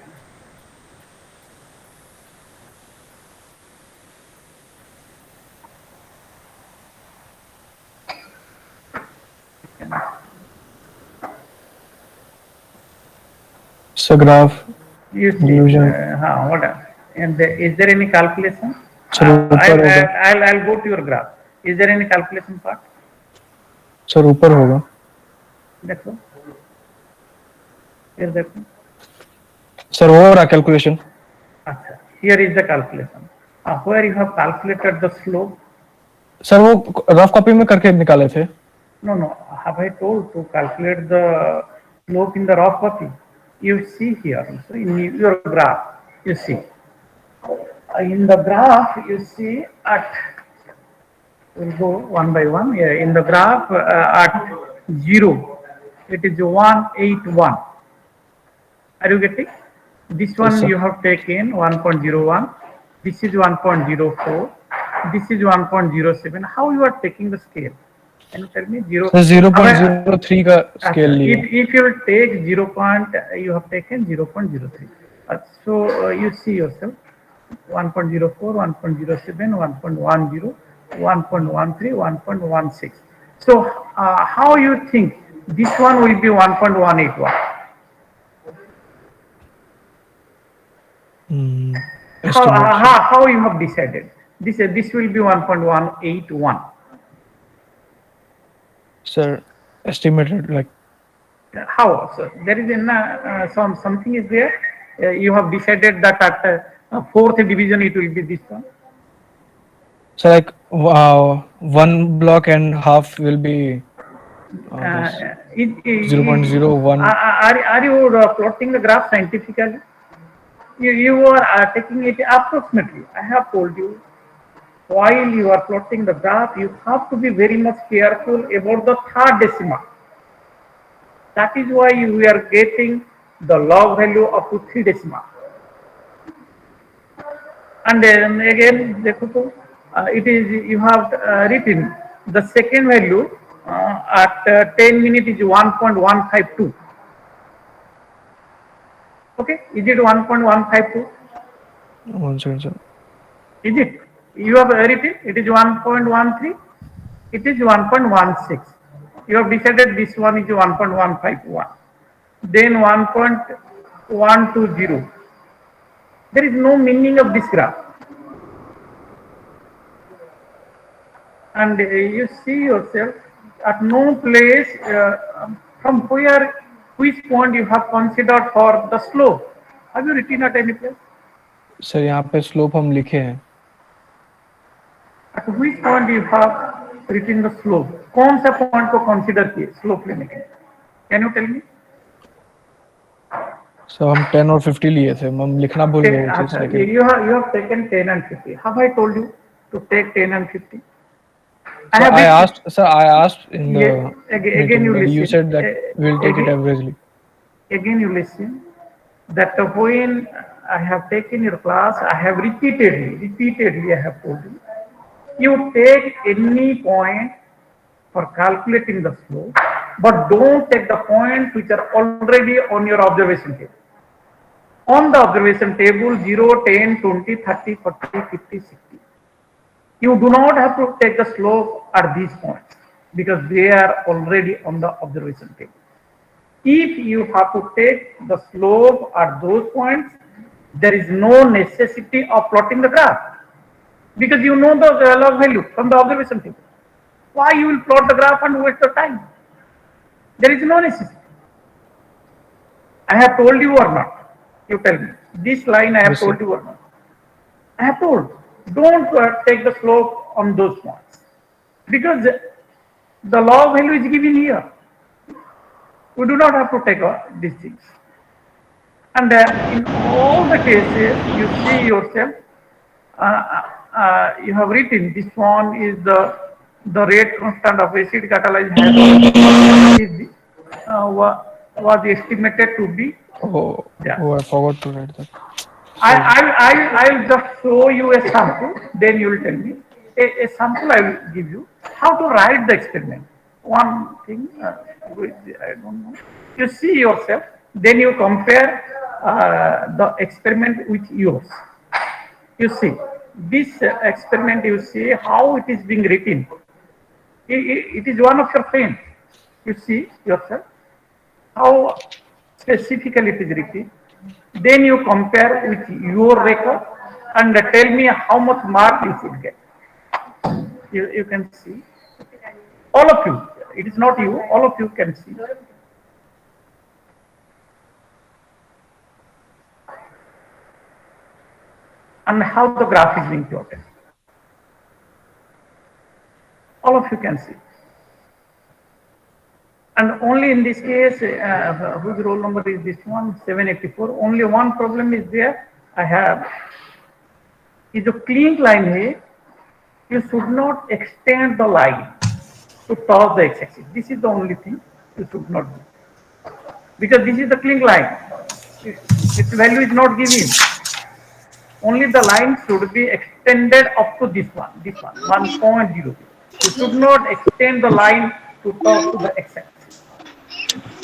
So graph. You see, Illusion. what else? And is there any calculation? Sir, ऊपर होगा. I'll go to your graph. Is there any calculation part? Sir ऊपर होगा. देखो. Here देखो. सर हो रहा calculation. अच्छा. Here is the calculation. Where you have calculated the slope? Sir वो रफ कॉपी में करके निकाले थे. No. Have I told to calculate the slope in the raw copy? You see here, so in your graph, you see. In the graph, you see at, we'll go one by one. Yeah, in the graph at 0, it is 181. Are you getting? This one Yes, sir. you have taken 1.01. This is 1.04. This is 1.07. How you are taking the scale? Can you tell me? 0.03 का scale लिया. If you will take 0. You have taken 0.03. So you see yourself 1.04, 1.07, 1.10, 1.13, 1.16. So how you think this one will be 1.181? How you have decided? This will be 1.181. Sir, estimated like. How? So there is something is there. You have decided that at fourth division it will be this one. So like 1 block and half will be 0.01. Are you plotting the graph scientifically? You are taking it approximately. I have told you, while you are plotting the graph, you have to be very much careful about the third decimal. That is why we are getting the log value up to 3 decimal. And then again, it is, you have written the second value at 10 minutes is 1.152. Okay, is it 1.152? 1 second, sir. Is it? You have written it is 1.13. It is 1.16. You have decided this one is 1.151. Then 1.120. There is no meaning of this graph. And you see yourself at no place from which point you have considered for the slope. Have you written at any place? Sir यहाँ पे slope हम लिखे हैं. At which point you have written the slope? कौन सा point को consider किए slope लेने के? Can you tell me? So हम 10 और 50 लिए थे. हम लिखना भूल गए वो चीज़ लेकिन. You have taken 10 and 50. Have I told you to take 10 and 50? So I asked in the again you listen. You said that we'll take it averagely. Again you listen. That when I have taken your class, I have repeatedly I have told you. You take any point for calculating the slope, but don't take the points which are already on your observation table. On the observation table 0, 10, 20, 30, 40, 50, 60. You do not have to take the slope at these points. because they are already on the observation table. If you have to take the slope at those points, there is no necessity of plotting the graph because you know the log value from the observation table. Why you will plot the graph and waste the time? There is no necessity. I have told you or not? You tell me. This line I have Yes, sir. told you or not? I have told. Don't take the slope on those points because the log value is given here. We do not have to take these things. And in all the cases, you see yourself, you have written this one is the rate constant of acid catalyzed is was estimated to be. Oh, Yeah. oh, I forgot to write that. I'll just show you a sample, then you will tell me. A sample I will give you how to write the experiment. One thing, which I don't know. You see yourself, then you compare the experiment with yours. You see, this experiment, you see how it is being written. It is one of your friends. You see yourself, how specifically it is written. Then you compare with your record and tell me how much mark you should get. You can see. All of you, it is not you, all of you can see. And how the graph is being plotted. All of you can see. And only in this case, whose roll number is this one? 784. Only one problem is there. I have. Is a clean line here. You should not extend the line to touch the x-axis. This is the only thing you should not do. Because this is the clean line. Its value is not given. Only the line should be extended up to this one, 1.0. You should not extend the line to touch to the x-axis.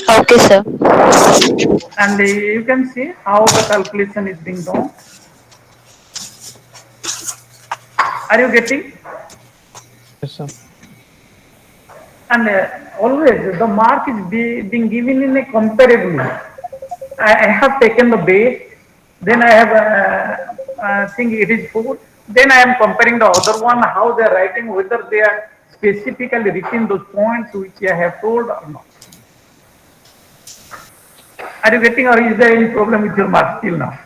Okay, sir. And you can see how the calculation is being done. Are you getting? Yes, sir. And always the mark is being given in a comparable way. I have taken the base, then I have think it is 4. Then I am comparing the other one, how they are writing, whether they are specifically written those points which I have told or not. Are you getting, or is there any problem with your mark till now?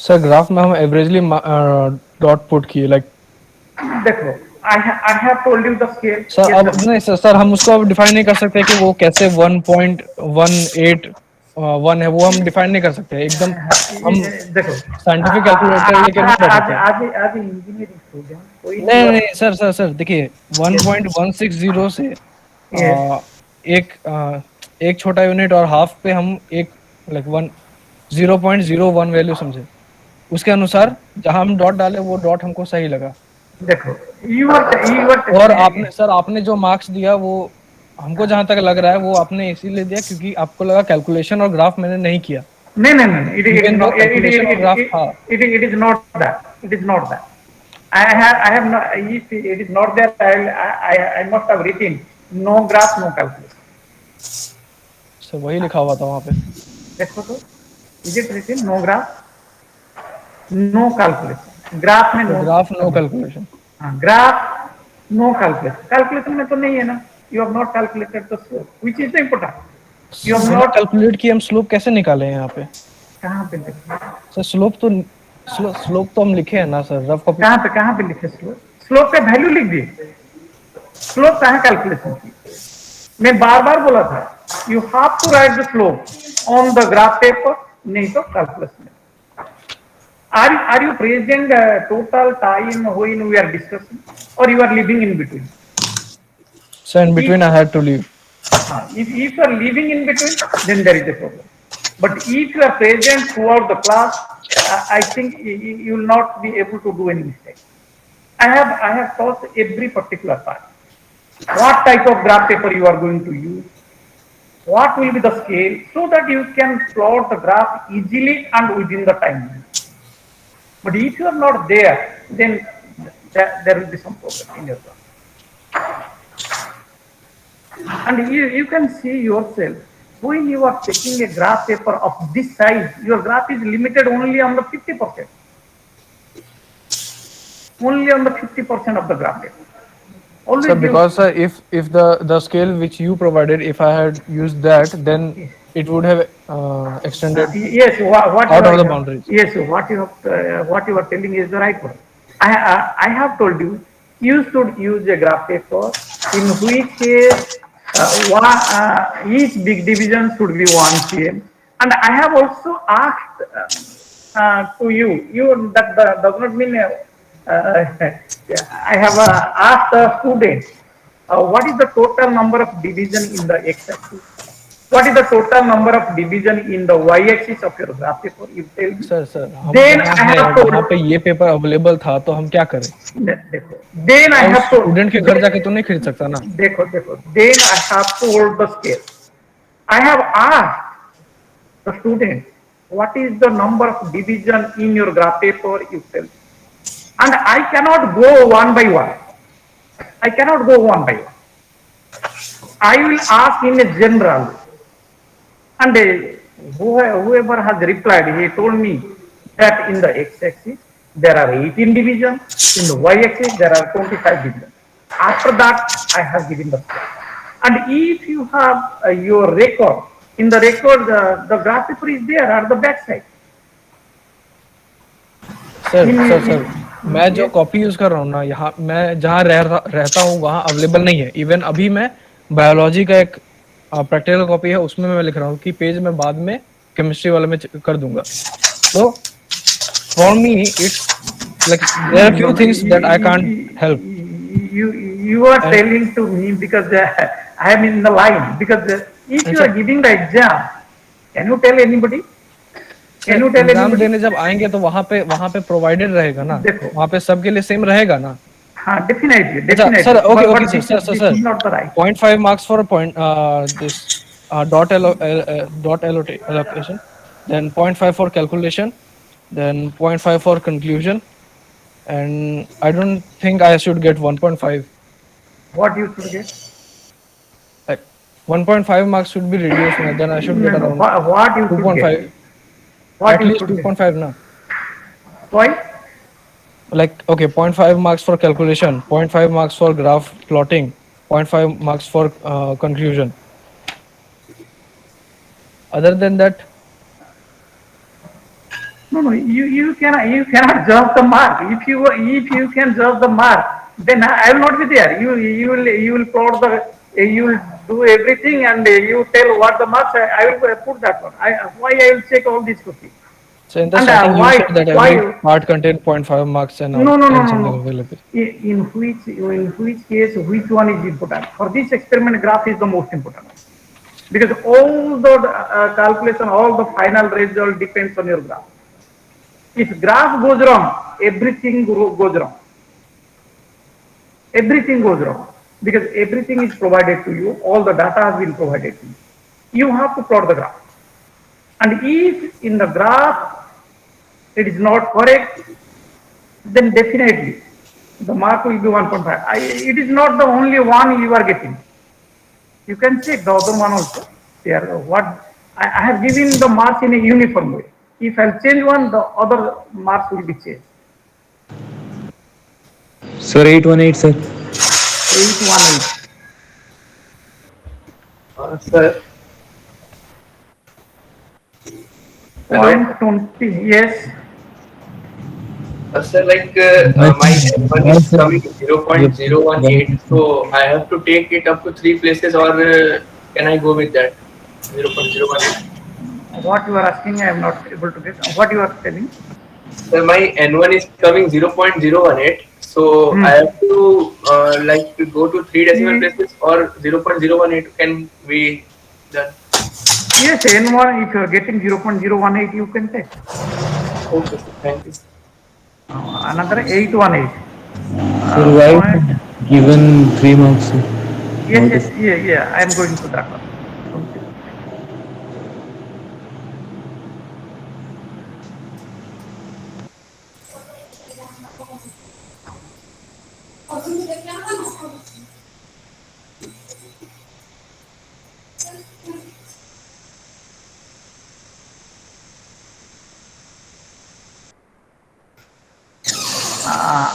Sir graph में हम averagely dot put किए like देखो, I have told you the scale. Sir अब नहीं sir हम उसको अब define नहीं कर सकते कि वो कैसे 1.181 है, वो हम डिफाइन नहीं कर सकते एकदम। हम देखो साइंटिफिक कैलकुलेटर लेके नहीं बैठे। आज इंजीनियरिंग स्टूडेंट कोई नहीं सर देखिए 1.160 से एक छोटा यूनिट और हाफ पे हम एक लाइक 0.01 वैल्यू समझे, उसके अनुसार जहां हम डॉट डाले वो डॉट हमको सही लगा। देखो और आपने जो मार्क्स दिया वो हमको जहां तक लग रहा है वो आपने इसीलिए दिया क्योंकि आपको लगा कैलकुलेशन और ग्राफ मैंने नहीं किया। नहीं, it is not that. It is not that. I have not. If it is not that, I must have written no graph, no calculation. Sir वही लिखा हुआ था वहाँ पे। देखो तो, is it written no graph, no calculation? Graph में no calculation. हाँ, ग्राफ नो कैलकुलेशन। कैलकुलेशन में तो नहीं है ना। You have not calculated the slope, which is the important. You have not calculate किया, हम स्लोप कैसे निकाले हैं यहाँ पे? कहाँ पे लिखे? सर स्लोप तो हम लिखे हैं ना सर, रफ कॉपी। कहाँ पे लिखे स्लोप? स्लोप का वैल्यू लिख दिए। स्लोप कहाँ कैलकुलेशन की? मैं बार बोला था, you have to write the slope on the graph paper, नहीं तो कैलकुलेशन में। Are you present total time when we are discussing, or you are living in between? So in between I had to leave. If you are living in between, then there is a problem. But if you are present throughout the class, I think you will not be able to do any mistake. I have taught every particular part. What type of graph paper you are going to use, what will be the scale, so that you can plot the graph easily and within the time limit. But if you are not there, then there will be some problem in your graph. And you can see yourself, when you are taking a graph paper of this size, your graph is limited only on the 50%. Only on the 50% of the graph paper. Always Sir, because if the scale which you provided, if I had used that, then it would have extended yes, what out you of the are, boundaries. yes, what you are telling is the right one. I have told you, you should use a graph paper in which each big division should be 1 cm. And I have also asked to you that does not mean I have asked a student what is the total number of division in the x-axis? What is the total number of division in the y-axis of your graph paper? You tell me. Sir हम Then जहाँ I है have told. वहाँ पे ये paper available था तो हम क्या करें? Then I have told. Student के घर जाके तो नहीं खरीद सकता ना? देखो. Then I have told the scale. I have asked the student, what is the number of division in your graph paper? You tell me. And I cannot go one by one. I cannot go one by one. I will ask in a general. And whoever has replied, he told me that in the x-axis there are 18 divisions, in the y-axis there are 25 divisions. After that, I have given the scale. And if you have your record, in the record the graph paper is there at the back side. Sir मैं जो copy use कर रहा हूँ ना, यहाँ मैं जहाँ रहता हूँ वहाँ अवेलेबल नहीं है. इवन अभी मैं बायोलॉजी का एक प्रैक्टिकल कॉपी है, उसमें मैं लिख रहा हूँ कि पेज में बाद में केमिस्ट्री वाले में कर दूंगा. तो for me it's like there are few things that I can't help. You are telling to me because I am in the line. Because if you are giving the exam, can you tell anybody? Can you tell exam anybody? देने जब आएंगे तो वहाँ पे provided रहेगा ना, वहाँ पे सबके लिए सेम रहेगा ना. हाँ, definitely. Sir okay But this sir is not the right. 0.5 marks for point this dot allocation, then 0.5 for calculation, then 0.5 for conclusion, and I don't think I should get 1.5. What you should get? Like 1.5 marks should be reduced, then I should get around What you should 2.5. get? What At you least should get? 2.5 na. Why? Like okay, 0.5 marks for calculation, 0.5 marks for graph plotting, 0.5 marks for conclusion. Other than that, No. You cannot judge the mark. If you can judge the mark, then I will not be there. You will plot you will do everything and you tell what the marks. I will put that one. Why I will check all these questions. so in the And, starting why- you said that why- every part contained 0.5 marks and No. something available. In which case, which one is important? For this experiment, graph is the most important. Because all the calculation, all the final result depends on your graph. If graph goes wrong, everything goes wrong. Everything goes wrong. Because everything is provided to you, all the data has been provided to you. You have to plot the graph. And if in the graph it is not correct, then definitely the mark will be 1.5. It is not the only one you are getting. You can check the other one also. I have given the marks in a uniform way. If I change one, the other marks will be changed. Sir, 818, sir. 818. Sir. Hello. 120, yes. Sir, like my one is coming 0.018, so I have to take it up to 3 places, or can I go with that 0.018? What you are asking, I am not able to get. What you are telling? Sir, my N1 is coming 0.018, so I have to like to go to 3 decimal places, or 0.018 can be done. Yes, N1, if you are getting 0.018, you can take. Okay, sir, thank you. Another 818. Sir, why given 3 marks, sir? Yes, yeah, I am going to that one.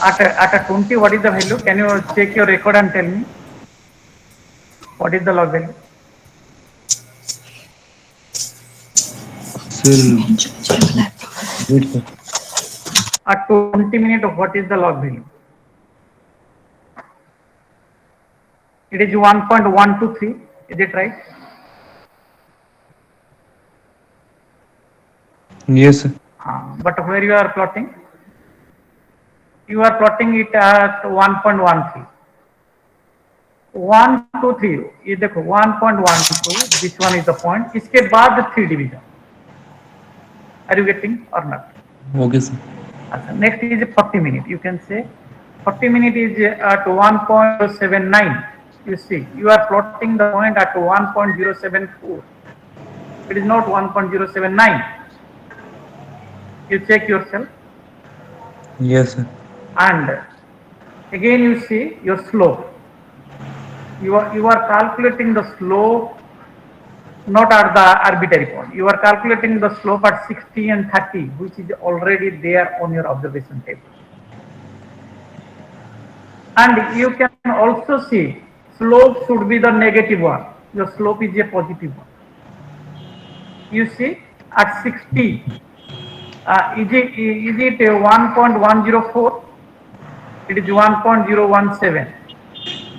at a 20, what is the value? Can you check your record and tell me what is the log value? Sir, wait, sir. At 20 minutes, what is the log value? It is 1.123. Is it right? Yes, sir. But where you are plotting? You are plotting it at 1.13. 1, 2, 3. ये देखो 1.12. This one is the point. इसके बाद 3 division. Are you getting or not? Okay, sir. Next is 40 minutes. You can say 40 minutes is at 1.079. You see, you are plotting the point at 1.074. It is not 1.079. You check yourself. Yes, sir. And again you see your slope. You are calculating the slope not at the arbitrary point. You are calculating the slope at 60 and 30, which is already there on your observation table. And you can also see slope should be the negative one. Your slope is a positive one. You see at 60, is it 1.104? It is 1.017.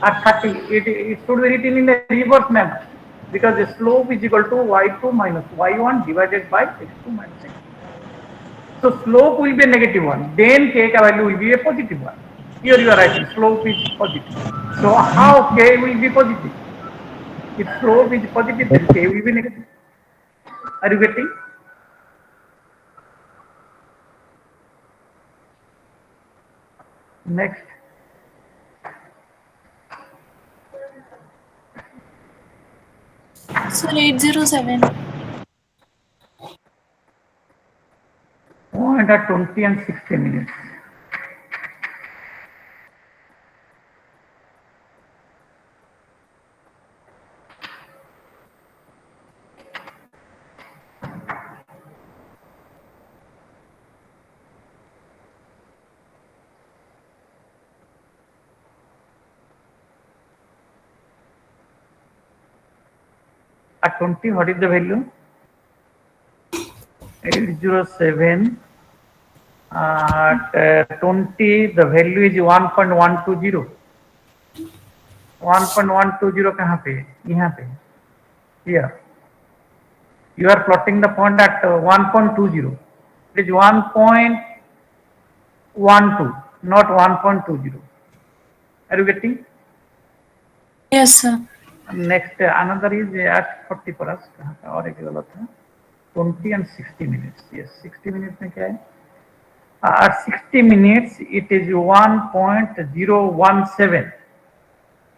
At 30, it should be written in a reverse manner, because the slope is equal to y2 minus y1 divided by x2 minus x2. So slope will be a negative one, then k value will be a positive one. Here you are writing slope is positive. So how k will be positive? If slope is positive, then k will be negative. Are you getting? Next. Sir, 807. Point at 20 and 60 minutes. At 20, what is the value? 807. At 20, the value is 1.120. 1.120 कहाँ पे? यहाँ पे. Here. You are plotting the point at 1.20. It is 1.12, not 1.20. Are you getting? Yes, sir. Next, another is at 40 for us. और एक गलत है. 20 and 60 minutes. Yes, 60 minutes में क्या है? At 60 minutes, it is 1.017.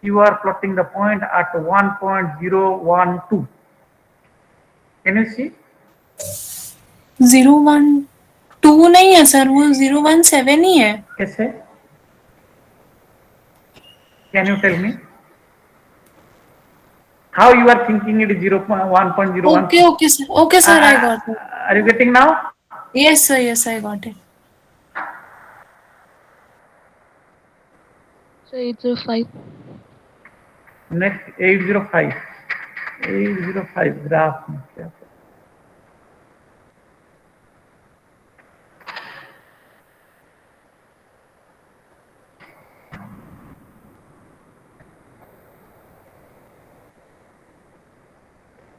You are plotting the point at 1.012. Can you see? 012 नहीं है sir, वो 017 ही है. कैसे? Can you tell me? How you are thinking it is 1.01? Okay, sir. Okay, sir, I got it. Are you getting now? Yes, sir. Yes, I got it. So 805. Next 805. 805 graph.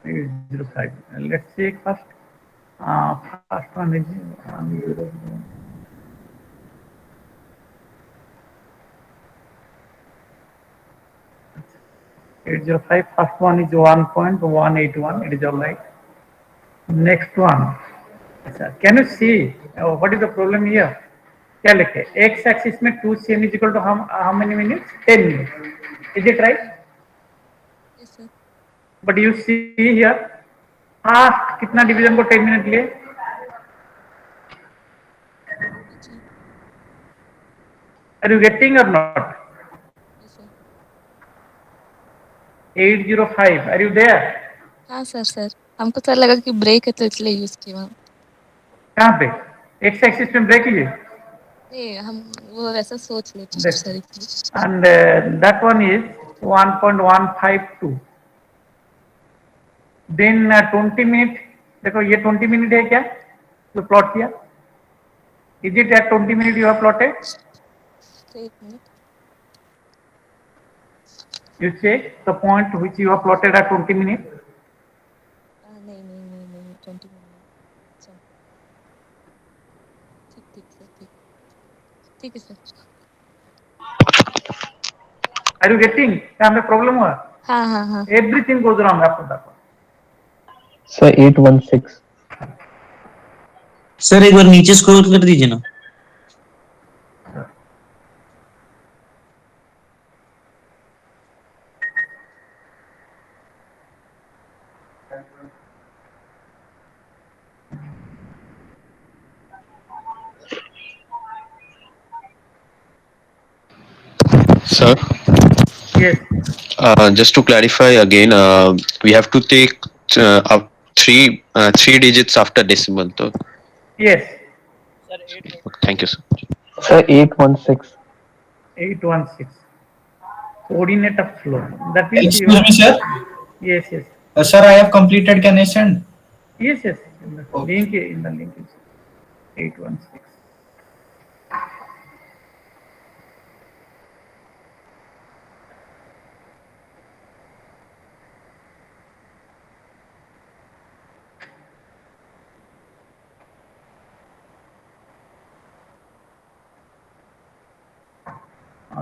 805. Let's check first. First one is 100. 805. First one is 1.181. It is all right. Next one. Can you see what is the problem here? क्या लिखे? X axis में 2 cm is equal to how many minutes? 10 minutes. Is it right? Yes, sir. But you see here, कितना division को 10 minute लिए? Are you getting or not? Yes, sir. 805. Are you there? हाँ sir हमको तो लगा कि break है तो इसलिए यूज किया. कहाँ पे? X एक्सिस में ब्रेक कीजिए. नहीं हम वो वैसा सोच लेते This. Sorry And that one is 1.152. Then 20 minute, देखो ये 20 मिनट है क्या जो प्लॉट किया? Is it at 20 minute you have plotted? एक minute You check the point which you have plotted at 20 minutes. नहीं नहीं नहीं नहीं 20 मिनट ठीक ठीक सर ठीक ठीक है सर Are you getting? क्या हमें प्रॉब्लम हुआ? हाँ हाँ हाँ Everything goes wrong after that one. Sir, 816. Sir एक बार नीचे स्क्रॉल कर दीजिए ना. Sir, Yes. just to clarify again, we have to take up three digits after decimal. So, Yes. thank you, sir. Sir, 816. 816. Coordinate of flow. That means Excuse me, sir. Yes, yes. Sir, I have completed. Can I send? Yes, yes. In the Okay. link is 816.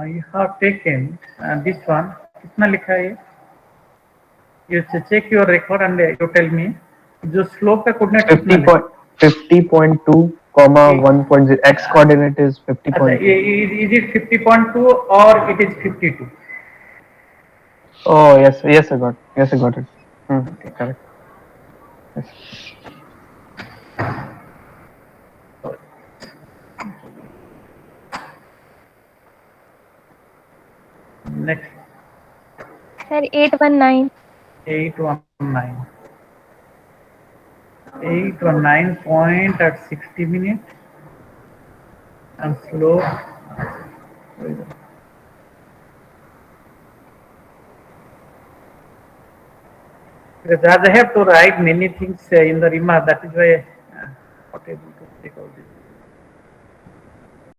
You have taken this one. कितना लिखा है ये? You check your record and you tell me. जो slope का coordinate कितना लिखा है? 50.2, comma 1.0. X coordinate is 50.2. Is it 50.2 or it is 52? Oh yes, yes I got it. Okay, correct. Yes. Next. Sir 819 819. 819 point at 60 minutes and slope. Because as I have to write many things in the remark, that is why I am not able to take out this.